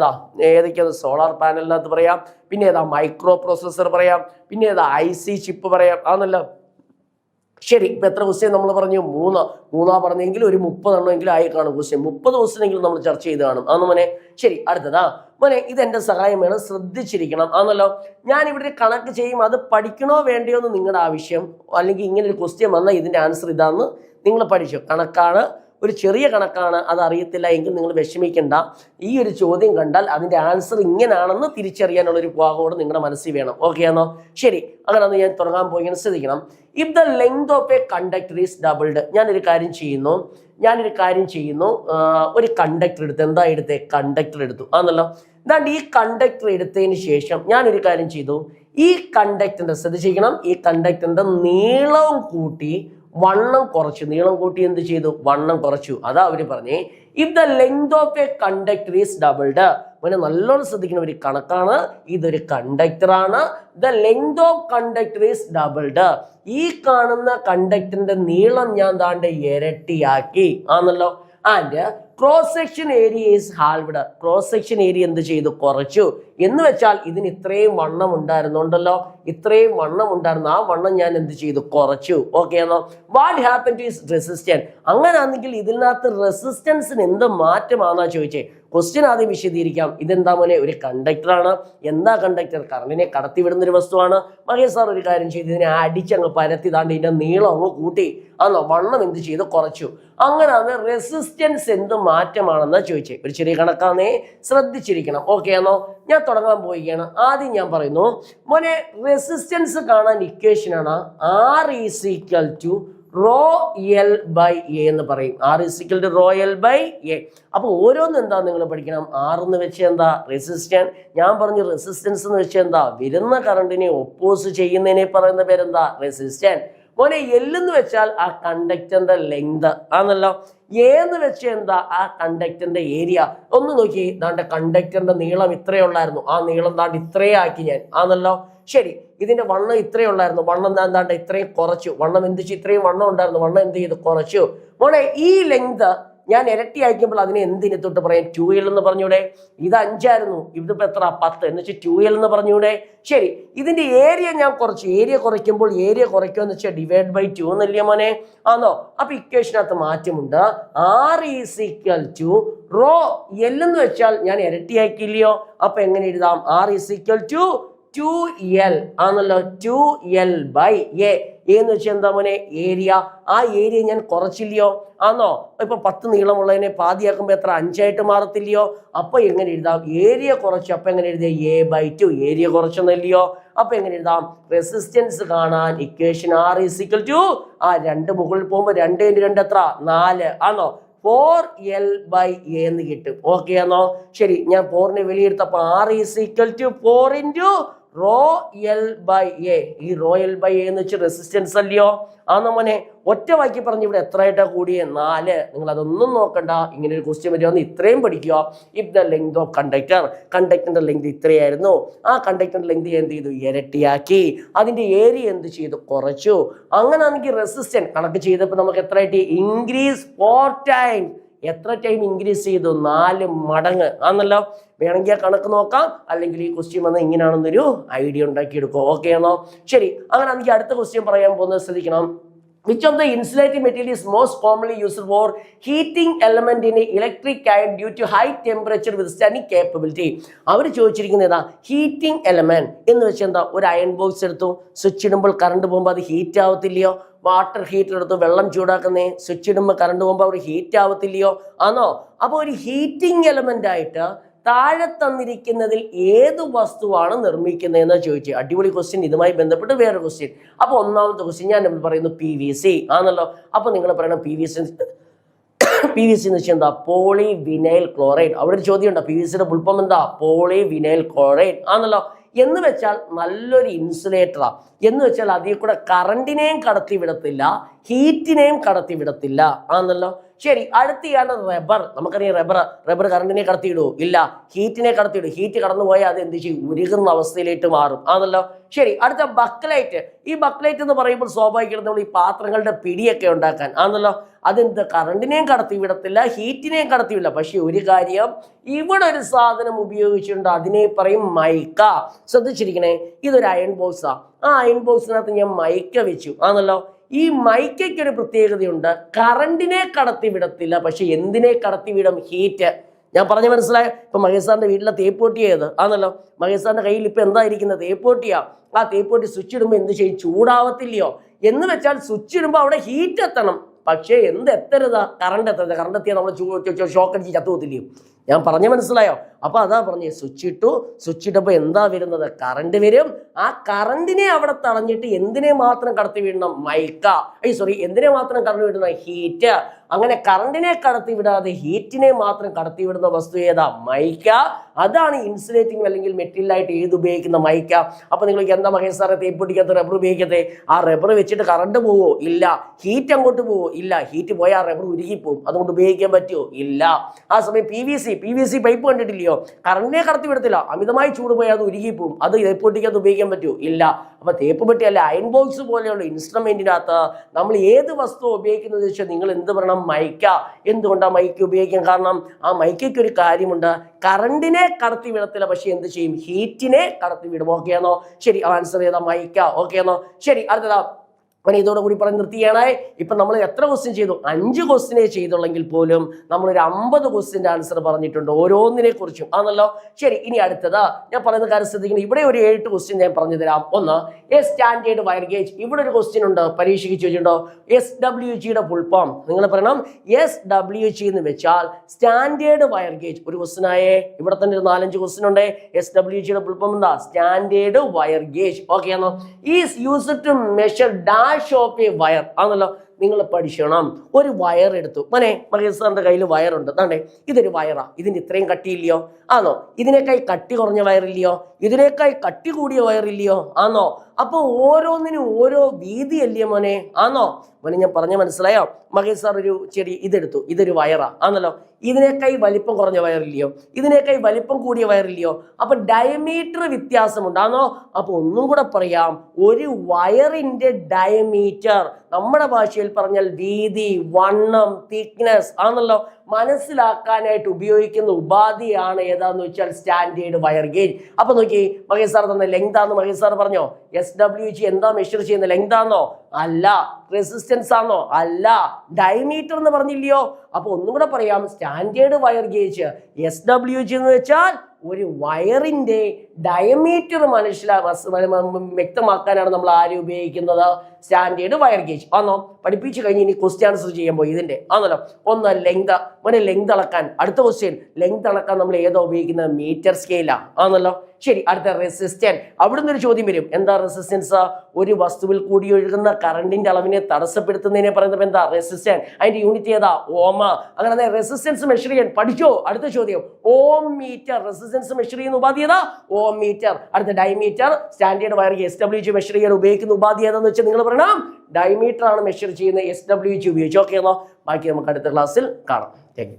ഏതൊക്കെയാണ്? സോളാർ പാനലിനകത്ത് പറയാം, പിന്നെ ഏതാ? മൈക്രോ പ്രോസസർ പറയാം, പിന്നെ ഏതാ? IC ചിപ്പ് പറയാം ആണല്ലോ. ശരി. ഇപ്പൊ എത്ര ക്വസ്റ്റ്യൻ നമ്മൾ പറഞ്ഞു? മൂന്നാ പറഞ്ഞെങ്കിൽ ഒരു 30 എണ്ണമെങ്കിലും ആയി കാണും ക്വസ്റ്റ്യൻ. 30 ക്വസ്റ്റ്യനെങ്കിലും നമ്മൾ ചർച്ച ചെയ്ത് കാണും ആണോ മോനെ? ശരി. അടുത്തതാ മോനെ, ഇതെന്റെ സഹായം വേണം, ശ്രദ്ധിച്ചിരിക്കണം ആണല്ലോ. ഞാൻ ഇവിടെ ഒരു കണക്ക് ചെയ്യും, അത് പഠിക്കണോ വേണ്ടയോ എന്ന് നിങ്ങളുടെ ആവശ്യം. അല്ലെങ്കിൽ ഇങ്ങനെ ഒരു ക്വസ്റ്റ്യൻ വന്നാൽ ഇതിന്റെ ആൻസർ ഇതാന്ന് നിങ്ങൾ പഠിച്ചു. കണക്കാണ്, ഒരു ചെറിയ കണക്കാണ്, അത് അറിയത്തില്ല എങ്കിൽ നിങ്ങൾ വിഷമിക്കേണ്ട. ഈ ഒരു ചോദ്യം കണ്ടാൽ അതിന്റെ ആൻസർ ഇങ്ങനെയാണെന്ന് തിരിച്ചറിയാനുള്ളൊരു ഭാഗത്തോട് നിങ്ങളുടെ മനസ്സിൽ വേണം. ഓക്കെ ആണോ? ശരി. അങ്ങനെ ഞാൻ തുടങ്ങാൻ പോയി. ശ്രദ്ധിക്കണം. If the length of a conductor is doubled. ഞാനൊരു കാര്യം ചെയ്യുന്നു. ഒരു കണ്ടക്ടർ എടുത്ത്. എന്താ എടുത്തേ? കണ്ടക്ടർ എടുത്തു ആണല്ലോ. എന്താണ്ട് ഈ കണ്ടക്ടർ എടുത്തതിന് ശേഷം ഞാനൊരു കാര്യം ചെയ്തു. ഈ കണ്ടക്ടറിന്റെ ശ്രദ്ധിച്ചിരിക്കണം, ഈ കണ്ടക്ടറിന്റെ നീളവും കൂട്ടി വണ്ണം കുറച്ചു. നീളം കൂട്ടി എന്ത് ചെയ്തു? വണ്ണം കുറച്ചു. അതാ അവര് പറഞ്ഞേ if the length of a conductor is doubled. അങ്ങനെ നല്ലോണം ശ്രദ്ധിക്കുന്ന ഒരു കണക്കാണ്. ഇതൊരു കണ്ടക്ടറാണ്. The length of conductor is doubled. ഈ കാണുന്ന കണ്ടക്ടറിന്റെ നീളം ഞാൻ താണ്ട് ഇരട്ടിയാക്കി ആണല്ലോ. And cross section area is halved. Cross section area എന്ത് ചെയ്തു? കുറച്ചു. എന്ന് വെച്ചാൽ ഇതിന് ഇത്രയും വണ്ണം ഉണ്ടായിരുന്നുണ്ടല്ലോ, ഇത്രയും വണ്ണം ഉണ്ടായിരുന്നു. ആ വണ്ണം ഞാൻ എന്ത് ചെയ്തു? കുറച്ചു. ഓക്കെ ആണോ? What happen to his resistance. അങ്ങനാണെങ്കിൽ ഇതിനകത്ത് റെസിസ്റ്റൻസിന് എന്ത് മാറ്റമാണെന്നാ ചോദിച്ചേ. ക്വസ്റ്റ്യൻ ആദ്യം വിശദീകരിക്കാം. ഇതെന്താ മോനെ? ഒരു കണ്ടക്ടറാണ്. എന്താ കണ്ടക്ടർ? കറണ്ടിനെ കടത്തിവിടുന്ന ഒരു വസ്തുവാണ്. മഹേഷ് സാർ ഒരു കാര്യം ചെയ്ത് ഇതിനെ അടിച്ചങ്ങ് പരത്തി താണ്ട് ഇതിന്റെ നീളം അങ്ങ് കൂട്ടി ആണോ? വണ്ണം എന്ത് ചെയ്ത്? കുറച്ചു. അങ്ങനെയാണ് റെസിസ്റ്റൻസ് എന്ത് മാറ്റമാണെന്നാ ചോദിച്ചേ. ഒരു ചെറിയ കണക്കാന്നേ, ശ്രദ്ധിച്ചിരിക്കണം. ഓക്കെ ആണോ? ഞാൻ തുടങ്ങാൻ പോവുകയാണ്. ആദ്യം ഞാൻ പറയുന്നു മോനെ, റെസിസ്റ്റൻസ് കാണാൻ ഇക്വേഷൻ ആണ് R is equal to rho L by A എന്ന് പറയും. R is equal to rho L by A. അപ്പൊ ഓരോന്നും എന്താ നിങ്ങൾ പഠിക്കണം. R എന്ന് വെച്ചാൽ എന്താ? റെസിസ്റ്റൻസ്. ഞാൻ പറഞ്ഞു റെസിസ്റ്റൻസ് എന്ന് വെച്ചാൽ എന്താ? വരുന്ന കറണ്ടിനെ ഒപ്പോസ് ചെയ്യുന്നതിനെ പറയുന്ന പേരെന്താ? റെസിസ്റ്റൻസ്. മോനെ L എന്ന് വെച്ചാൽ ആ കണ്ടക്ടറിന്റെ ലെങ്ത് ആണല്ലോ. A എന്ന് വെച്ചാൽ എന്താ? ആ കണ്ടക്ടറിന്റെ ഏരിയ. ഒന്ന് നോക്കി, ദാണ്ട് കണ്ടക്ടറിന്റെ നീളം ഇത്രയുള്ളായിരുന്നു, ആ നീളം ദാണ്ട് ഇത്രയും ആക്കി ഞാൻ ആണല്ലോ. ശരി. ഇതിന്റെ വണ്ണം ഇത്രയുള്ളായിരുന്നു, വണ്ണം ദാണ്ട് ഇത്രയും കുറച്ചു. വണ്ണം എന്ത് ചെയ്തു? ഇത്രയും വണ്ണം ഉണ്ടായിരുന്നു, വണ്ണം എന്ത് ചെയ്തു? കുറച്ചു. മോനെ ഈ ലെങ്ത് ഞാൻ ഇരട്ടി അയക്കുമ്പോൾ അതിനെ എന്തിനെ തൊട്ട് പറയാം? 2L എന്ന് പറഞ്ഞൂടെ? ഇത് 5 ആയിരുന്നു, ഇതിപ്പോ എത്ര? 10 എന്ന് വെച്ചാൽ 2L എന്ന് പറഞ്ഞൂടെ? ശരി. ഇതിന്റെ ഏരിയ ഞാൻ കുറച്ചു. ഏരിയ കുറയ്ക്കുമ്പോൾ ഏരിയ കുറയ്ക്കുമെന്ന് വെച്ചാൽ ഡിവൈഡ് ബൈ 2 എന്നല്ലേ മോനെ? ആണോ? അപ്പൊ ഇക്വേഷനകത്ത് മാറ്റമുണ്ട്. R is equal to rho L എന്ന് വെച്ചാൽ ഞാൻ ഇരട്ടിയാക്കില്ലയോ? അപ്പൊ എങ്ങനെ എഴുതാം? R is equal to 2L ആണല്ലോ. 2L by A. എന്ന് വെച്ചാൽ എന്താ മോനെ? ഏരിയ. ആ ഏരിയ ഞാൻ കുറച്ചില്ലയോ? ആണോ? ഇപ്പൊ 10 നീളമുള്ളതിനെ പാതിയാക്കുമ്പോ എത്ര? 5 ആയിട്ട് മാറത്തില്ലയോ? അപ്പൊ എങ്ങനെ എഴുതാം? ഏരിയ കുറച്ചു. അപ്പൊ എങ്ങനെ എഴുതിയ? A/2. ഏരിയ കുറച്ചെന്നല്ലയോ? അപ്പൊ എങ്ങനെ എഴുതാം? റെസിസ്റ്റൻസ് കാണാൻ equation R is equal to 2 മുകളിൽ പോകുമ്പോ 2 × 2 എത്ര? 4 ആണോ? 4L ബൈ എ എന്ന് കിട്ടും. ഓക്കെ ആണോ? ശരി. ഞാൻ 4നെ വെളിയെടുത്തപ്പോ R is equal to 4 × rho L by A. ഈ റോ എൽ ബൈ എ എന്ന് വെച്ചാൽ റെസിസ്റ്റൻസ് അല്ലയോ? ആ നമ്മനെ ഒറ്റ വാക്കി പറഞ്ഞ് ഇവിടെ എത്ര ആയിട്ടാ കൂടിയേ? 4. നിങ്ങൾ അതൊന്നും നോക്കണ്ട, ഇങ്ങനെ ഒരു ക്വസ്റ്റ്യൻ വരുവാന്ന് ഇത്രയും പഠിക്കുക. ഇഫ് ദ ലെങ്ത് ഓഫ് കണ്ടക്ടറിന്റെ ലെങ്ത് ഇത്രയായിരുന്നു, ആ കണ്ടക്ടറിന്റെ ലെങ്ത് എന്ത് ചെയ്തു? ഇരട്ടിയാക്കി. അതിന്റെ ഏരിയ എന്ത് ചെയ്തു? കുറച്ചു. അങ്ങനെ ആണെങ്കിൽ റെസിസ്റ്റൻസ് കണക്ക് ചെയ്തപ്പോൾ നമുക്ക് എത്ര ആയിട്ട്? Increase 4 time. എത്ര ടൈം ഇൻക്രീസ് ചെയ്തു? 4 മടങ്ങ് ആണല്ലോ. വേണമെങ്കിൽ ആ കണക്ക് നോക്കാം, അല്ലെങ്കിൽ ഈ ക്വസ്റ്റ്യൻ വന്ന് ഇങ്ങനെയാണെന്നൊരു ഐഡിയ ഉണ്ടാക്കിയെടുക്കും. ഓക്കെ ആണോ? ശരി, അങ്ങനെ എനിക്ക് അടുത്ത ക്വസ്റ്റ്യൻ പറയാൻ പോകുന്നത് ശ്രദ്ധിക്കണം. Which of the insulating material is most commonly used for heating element in electric iron due to high temperature withstanding capability? അവർ ചോദിച്ചിരിക്കുന്നത് ഏതാ? ഹീറ്റിംഗ് എലമെന്റ് എന്ന് വെച്ചാൽ എന്താ? ഒരു അയൺ ബോക്സ് എടുത്തു, സ്വിച്ച് ഇടുമ്പോൾ കറണ്ട് പോകുമ്പോൾ അത് ഹീറ്റ് ആവത്തില്ലയോ? വാട്ടർ ഹീറ്റർ എടുത്തു, വെള്ളം ചൂടാക്കുന്നേ, സ്വിച്ച് ഇടുമ്പോൾ കറണ്ട് പോകുമ്പോൾ അവിടെ ഹീറ്റ് ആവത്തില്ലയോ? ആണോ? അപ്പോൾ ഒരു ഹീറ്റിംഗ് എലമെന്റ് ആയിട്ട് താഴെ തന്നിരിക്കുന്നതിൽ ഏത് വസ്തുവാണ് നിർമ്മിക്കുന്നതെന്ന് ചോദിച്ചു. അടിപൊളി ക്വസ്റ്റ്യൻ. ഇതുമായി ബന്ധപ്പെട്ട് വേറെ ക്വസ്റ്റ്യൻ. അപ്പൊ ഒന്നാമത്തെ ക്വസ്റ്റ്യൻ ഞാൻ പറയുന്നു PVC ആണല്ലോ. അപ്പൊ നിങ്ങൾ പറയണം PVC എന്ന് വെച്ചാൽ എന്താ? Poly vinyl chloride. അവിടെ ഒരു ചോദ്യം ഉണ്ടോ? PVCയുടെ ഫുൾഫോം എന്താ? പോളി വിനൈൽ ക്ലോറൈഡ് ആണല്ലോ. എന്ന് വെച്ചാൽ നല്ലൊരു ഇൻസുലേറ്ററാ. എന്ന് വെച്ചാൽ അതിൽ കൂടെ കറണ്ടിനെയും കടത്തി വിടത്തില്ല, ഹീറ്റിനെയും കടത്തി വിടത്തില്ല ആണല്ലോ. ശരി, അടുത്തയാണ് റബ്ബർ. നമുക്കറിയാം റബ്ബർ കറണ്ടിനെ കടത്തിയിടൂ? ഇല്ല. ഹീറ്റിനെ കടത്തിയിടും. ഹീറ്റ് കടന്നു പോയാൽ അത് എന്ത് ചെയ്യും? ഉരുകുന്ന അവസ്ഥയിലേക്ക് മാറും ആണല്ലോ. ശരി, അടുത്ത ബക്ലൈറ്റ്. ഈ ബക്ലൈറ്റ് എന്ന് പറയുമ്പോൾ സ്വാഭാവികമായിട്ടും നമ്മൾ ഈ പാത്രങ്ങളുടെ പിടിയൊക്കെ ഉണ്ടാക്കാൻ ആണല്ലോ. അതെന്ത്? കറണ്ടിനെയും കടത്തി വിടത്തില്ല, ഹീറ്റിനെയും കടത്തിവില്ല. പക്ഷെ ഒരു കാര്യം, ഇവിടെ ഒരു സാധനം ഉപയോഗിച്ചിട്ടുണ്ട്, അതിനെ പറയും മൈക്ക. ശ്രദ്ധിച്ചിരിക്കണേ, ഇതൊരു അയൺ ബോക്സാ. ആ അയൺ ബോക്സിനകത്ത് ഞാൻ മൈക്ക വെച്ചു ആണല്ലോ. ഈ മൈക്കയ്ക്ക് ഒരു പ്രത്യേകതയുണ്ട്, കറണ്ടിനെ കടത്തി വിടത്തില്ല, പക്ഷെ എന്തിനെ കടത്തി വിടും? ഹീറ്റ്. ഞാൻ പറഞ്ഞ മനസ്സിലായോ? ഇപ്പൊ മഹേഷ് സാറിന്റെ വീട്ടിലെ തേപ്പൊട്ടിയത് ആണല്ലോ. മഹേഷ് സാറിന്റെ കയ്യിൽ ഇപ്പൊ എന്താ ഇരിക്കുന്നത്? തേപ്പൊട്ടിയാ. ആ തേപ്പൊട്ടി സ്വിച്ച് ഇടുമ്പോൾ എന്ത് ചെയ്യും? ചൂടാവത്തില്ലയോ? എന്ന് വെച്ചാൽ സ്വിച്ച് ഇടുമ്പോൾ അവിടെ ഹീറ്റ് എത്തണം, പക്ഷേ എന്ത് എത്തരുത്? കറണ്ട് എത്തരുത്. കറണ്ട് എത്തിയാൽ നമ്മൾ ഷോക്ക് അടിച്ച് ചത്തുപോത്തില്ലയോ? ഞാൻ പറഞ്ഞ മനസ്സിലായോ? അപ്പൊ അതാ പറഞ്ഞേ, സ്വിച്ച് ഇട്ടു, സ്വിച്ച് ഇട്ടപ്പോൾ എന്താ വരുന്നത്? കറണ്ട് വരും. ആ കറണ്ടിനെ അവിടെ തടഞ്ഞിട്ട് എന്തിനെ മാത്രം കടത്തി വിടണം? മൈക്ക. എന്തിനെ മാത്രം കടത്തി വിടണം? ഹീറ്റ്. അങ്ങനെ കറണ്ടിനെ കടത്തി വിടാതെ ഹീറ്റിനെ മാത്രം കടത്തി വിടുന്ന വസ്തു ഏതാ? മൈക്ക. അതാണ് ഇൻസുലേറ്റിംഗ് അല്ലെങ്കിൽ മെറ്റീരിയലായിട്ട് ഏത് ഉപയോഗിക്കുന്ന മൈക്ക. അപ്പൊ നിങ്ങൾക്ക് എന്താ മഹേഷ് സാറെ തേപ്പൊട്ടിക്കകത്ത് റബ്ബർ ഉപയോഗിക്കത്തെ? ആ റബ്ബർ വെച്ചിട്ട് കറണ്ട് പോവോ? ഇല്ല. ഹീറ്റ് അങ്ങോട്ട് പോവോ? ഇല്ല. ഹീറ്റ് പോയാൽ ആ റബ്ബർ ഉരുകിപ്പോവും. അതുകൊണ്ട് ഉപയോഗിക്കാൻ പറ്റുമോ? ഇല്ല. ആ സമയം PVC പൈപ്പ് കണ്ടിട്ടില്ലയോ? കറണ്ടിനെ കടത്തി വിടത്തില്ല, അമിതമായി ചൂട് പോയാൽ അത് ഉരുകിപ്പോവും. അത് തേപ്പൊട്ടിക്കകത്ത് ഉപയോഗിക്കാൻ പറ്റുമോ? ഇല്ല. അപ്പൊ തേപ്പ് പെട്ടി അല്ല, അയൺ ബോക്സ് പോലെയുള്ള ഇൻസ്ട്രുമെന്റിനകത്ത് നമ്മൾ ഏത് വസ്തു ഉപയോഗിക്കുന്നത് വെച്ചാൽ നിങ്ങൾ എന്ത് പറയണം? മൈക്ക. എന്തുകൊണ്ടാണ് മൈക്ക ഉപയോഗിക്കാൻ കാരണം? ആ മൈക്കയ്ക്ക് ഒരു കാര്യമുണ്ട്, കറണ്ടിനെ കടത്തി വിടത്തില്ല, പക്ഷെ എന്ത് ചെയ്യും? ഹീറ്റിനെ കടത്തി വിടും. ഓക്കെ ആണോ? ശരി, ആൻസർ ചെയ്താ മൈക്ക. ഓക്കെ ആണോ? ശരി, അടുത്തതാ. അങ്ങനെ ഇതോടുകൂടി പറഞ്ഞ് നിർത്തിയാണ്. ഇപ്പം നമ്മൾ എത്ര ക്വസ്റ്റ്യൻ ചെയ്തു? 5 ക്വസ്റ്റ്യനെ ചെയ്തുള്ളെങ്കിൽ പോലും നമ്മളൊരു 50 ക്വസ്റ്റ്യൻ്റെ ആൻസർ പറഞ്ഞിട്ടുണ്ട് ഓരോന്നിനെ കുറിച്ചും ആണല്ലോ. ശരി, ഇനി അടുത്തത് ഞാൻ പറയുന്ന കാര്യം ശ്രദ്ധിക്കണം. ഇവിടെ ഒരു 7 ക്വസ്റ്റ്യൻ ഞാൻ പറഞ്ഞു തരാം. ഒന്ന്, സ്റ്റാൻഡേർഡ് വയർ ഗേജ്. ഇവിടെ ഒരു ക്വസ്റ്റ്യൻ ഉണ്ട്, പരീക്ഷയ്ക്ക് ചോദിച്ചിട്ടുണ്ടോ? SWGയുടെ ഫുൾ ഫോം നിങ്ങൾ പറയണം. SWG എന്ന് വെച്ചാൽ സ്റ്റാൻഡേർഡ് വയർ ഗേജ്. ഒരു ക്വസ്റ്റ്യൻ ആയേ. ഇവിടെ തന്നെ ഒരു 4-5 ക്വസ്റ്റ്യൻ ഉണ്ട്. SWGയുടെ ഫുൾ ഫോം എന്താ? Standard wire gauge. ഓക്കെ ആണോ? Is used to measure dash of a wire ആണല്ലോ. നിങ്ങൾ പഠിക്കണം. ഒരു വയർ എടുത്തു. മഹേഷ് സാറിന്റെ കയ്യിൽ വയറുണ്ട്. അതാണ്ടേ, ഇതൊരു വയറാ. ഇതിന് ഇത്രയും കട്ടിയില്ലയോ? ആണോ? ഇതിനേക്കായി കട്ടി കുറഞ്ഞ വയറില്ലയോ? ഇതിനേക്കായി കട്ടി കൂടിയ വയറില്ലയോ? ആണോ? അപ്പൊ ഓരോന്നിനും ഓരോ വീതി അല്ലയോ മോനെ? ആണോ? മോനെ ഞാൻ പറഞ്ഞ മനസ്സിലായോ? മഹേഷ് സാർ ഒരു ചെറിയ ഇതെടുത്തു. ഇതൊരു വയറാ ആണല്ലോ. ഇതിനേക്കായി വലിപ്പം കുറഞ്ഞ വയറില്ലയോ? ഇതിനേക്കായി വലിപ്പം കൂടിയ വയറില്ലയോ? അപ്പൊ ഡയമീറ്റർ വ്യത്യാസമുണ്ടാണോ? അപ്പൊ ഒന്നും കൂടെ പറയാം, ഒരു വയറിന്റെ ഡയമീറ്റർ നമ്മുടെ ഭാഷയിൽ പറഞ്ഞാൽ വീതി, വണ്ണം, തിക്നെസ് ആണല്ലോ. മനസ്സിലാക്കാനായിട്ട് ഉപയോഗിക്കുന്ന ഉപാധിയാണ് ഏതാന്ന് വെച്ചാൽ സ്റ്റാൻഡേർഡ് വയർ ഗേജ്. അപ്പൊ നോക്കി, മഹേഷ് സാർ തന്നെ ലെങ്ത് ആണെന്ന് മഹേഷ് സാർ പറഞ്ഞോ? SWG എന്താ മെഷർ ചെയ്യുന്ന? ലെങ്ത് ആണോ? അല്ല. റെസിസ്റ്റൻസ് ആണോ? അല്ല. ഡയമീറ്റർ എന്ന് പറഞ്ഞില്ലയോ? അപ്പൊ ഒന്നും കൂടെ പറയാം, സ്റ്റാൻഡേർഡ് വയർ ഗേജ് SWG എന്ന് വെച്ചാൽ ഒരു വയറിന്റെ ഡയമീറ്റർ വ്യക്തമാക്കാനാണ് നമ്മൾ ആരും ഉപയോഗിക്കുന്നത്? സ്റ്റാൻഡേർഡ് വയർ ഗേജ് ആണോ? പഠിപ്പിച്ചു കഴിഞ്ഞ് ഇനി ക്വസ്റ്റ്യൻ ആൻസർ ചെയ്യുമ്പോൾ ഇതിന്റെ ആണല്ലോ. ഒന്ന് ലെങ്ത്. ലെങ്ത് അളക്കാൻ അടുത്ത ക്വസ്റ്റ്യൻ. ലെങ്ത് അളക്കാൻ നമ്മൾ ഏതാ ഉപയോഗിക്കുന്നത്? മീറ്റർ സ്കെയിലാ ആണല്ലോ. ശരി, അടുത്ത റെസിസ്റ്റൻസ്. അവിടുന്ന് ഒരു ചോദ്യം വരും, എന്താ റെസിസ്റ്റൻസ്? ഒരു വസ്തുവിൽ കൂടി ഒഴുകുന്ന കറണ്ടിന്റെ അളവിനെ തടസ്സപ്പെടുത്തുന്നതിനെ പറയുന്നത് എന്താ? റെസിസ്റ്റൻസ്. അതിന്റെ യൂണിറ്റ് ഏതാ? ഓം. അങ്ങനെ റെസിസ്റ്റൻസ് മെഷർ ചെയ്യാൻ പഠിച്ചോ? അടുത്ത ചോദ്യം, ഓം മീറ്റർ. റെസിസ്റ്റൻസ് മെഷർ ചെയ്യുന്ന ഉപാധി ഏതാ? ഓം മീറ്റർ. അടുത്ത diameter. Standard wire SWG measure ചെയ്യാൻ ഉപയോഗിക്കുന്ന ഉപാധി ഏതാന്ന് വെച്ചാൽ നിങ്ങൾ പറയണം, ഡയമീറ്റർ ആണ് മെഷർ ചെയ്യുന്ന SWG ഉപയോഗിച്ച്. ഓക്കെ ആണോ? ബാക്കി നമുക്ക് അടുത്ത ക്ലാസ്സിൽ കാണാം. Thank you.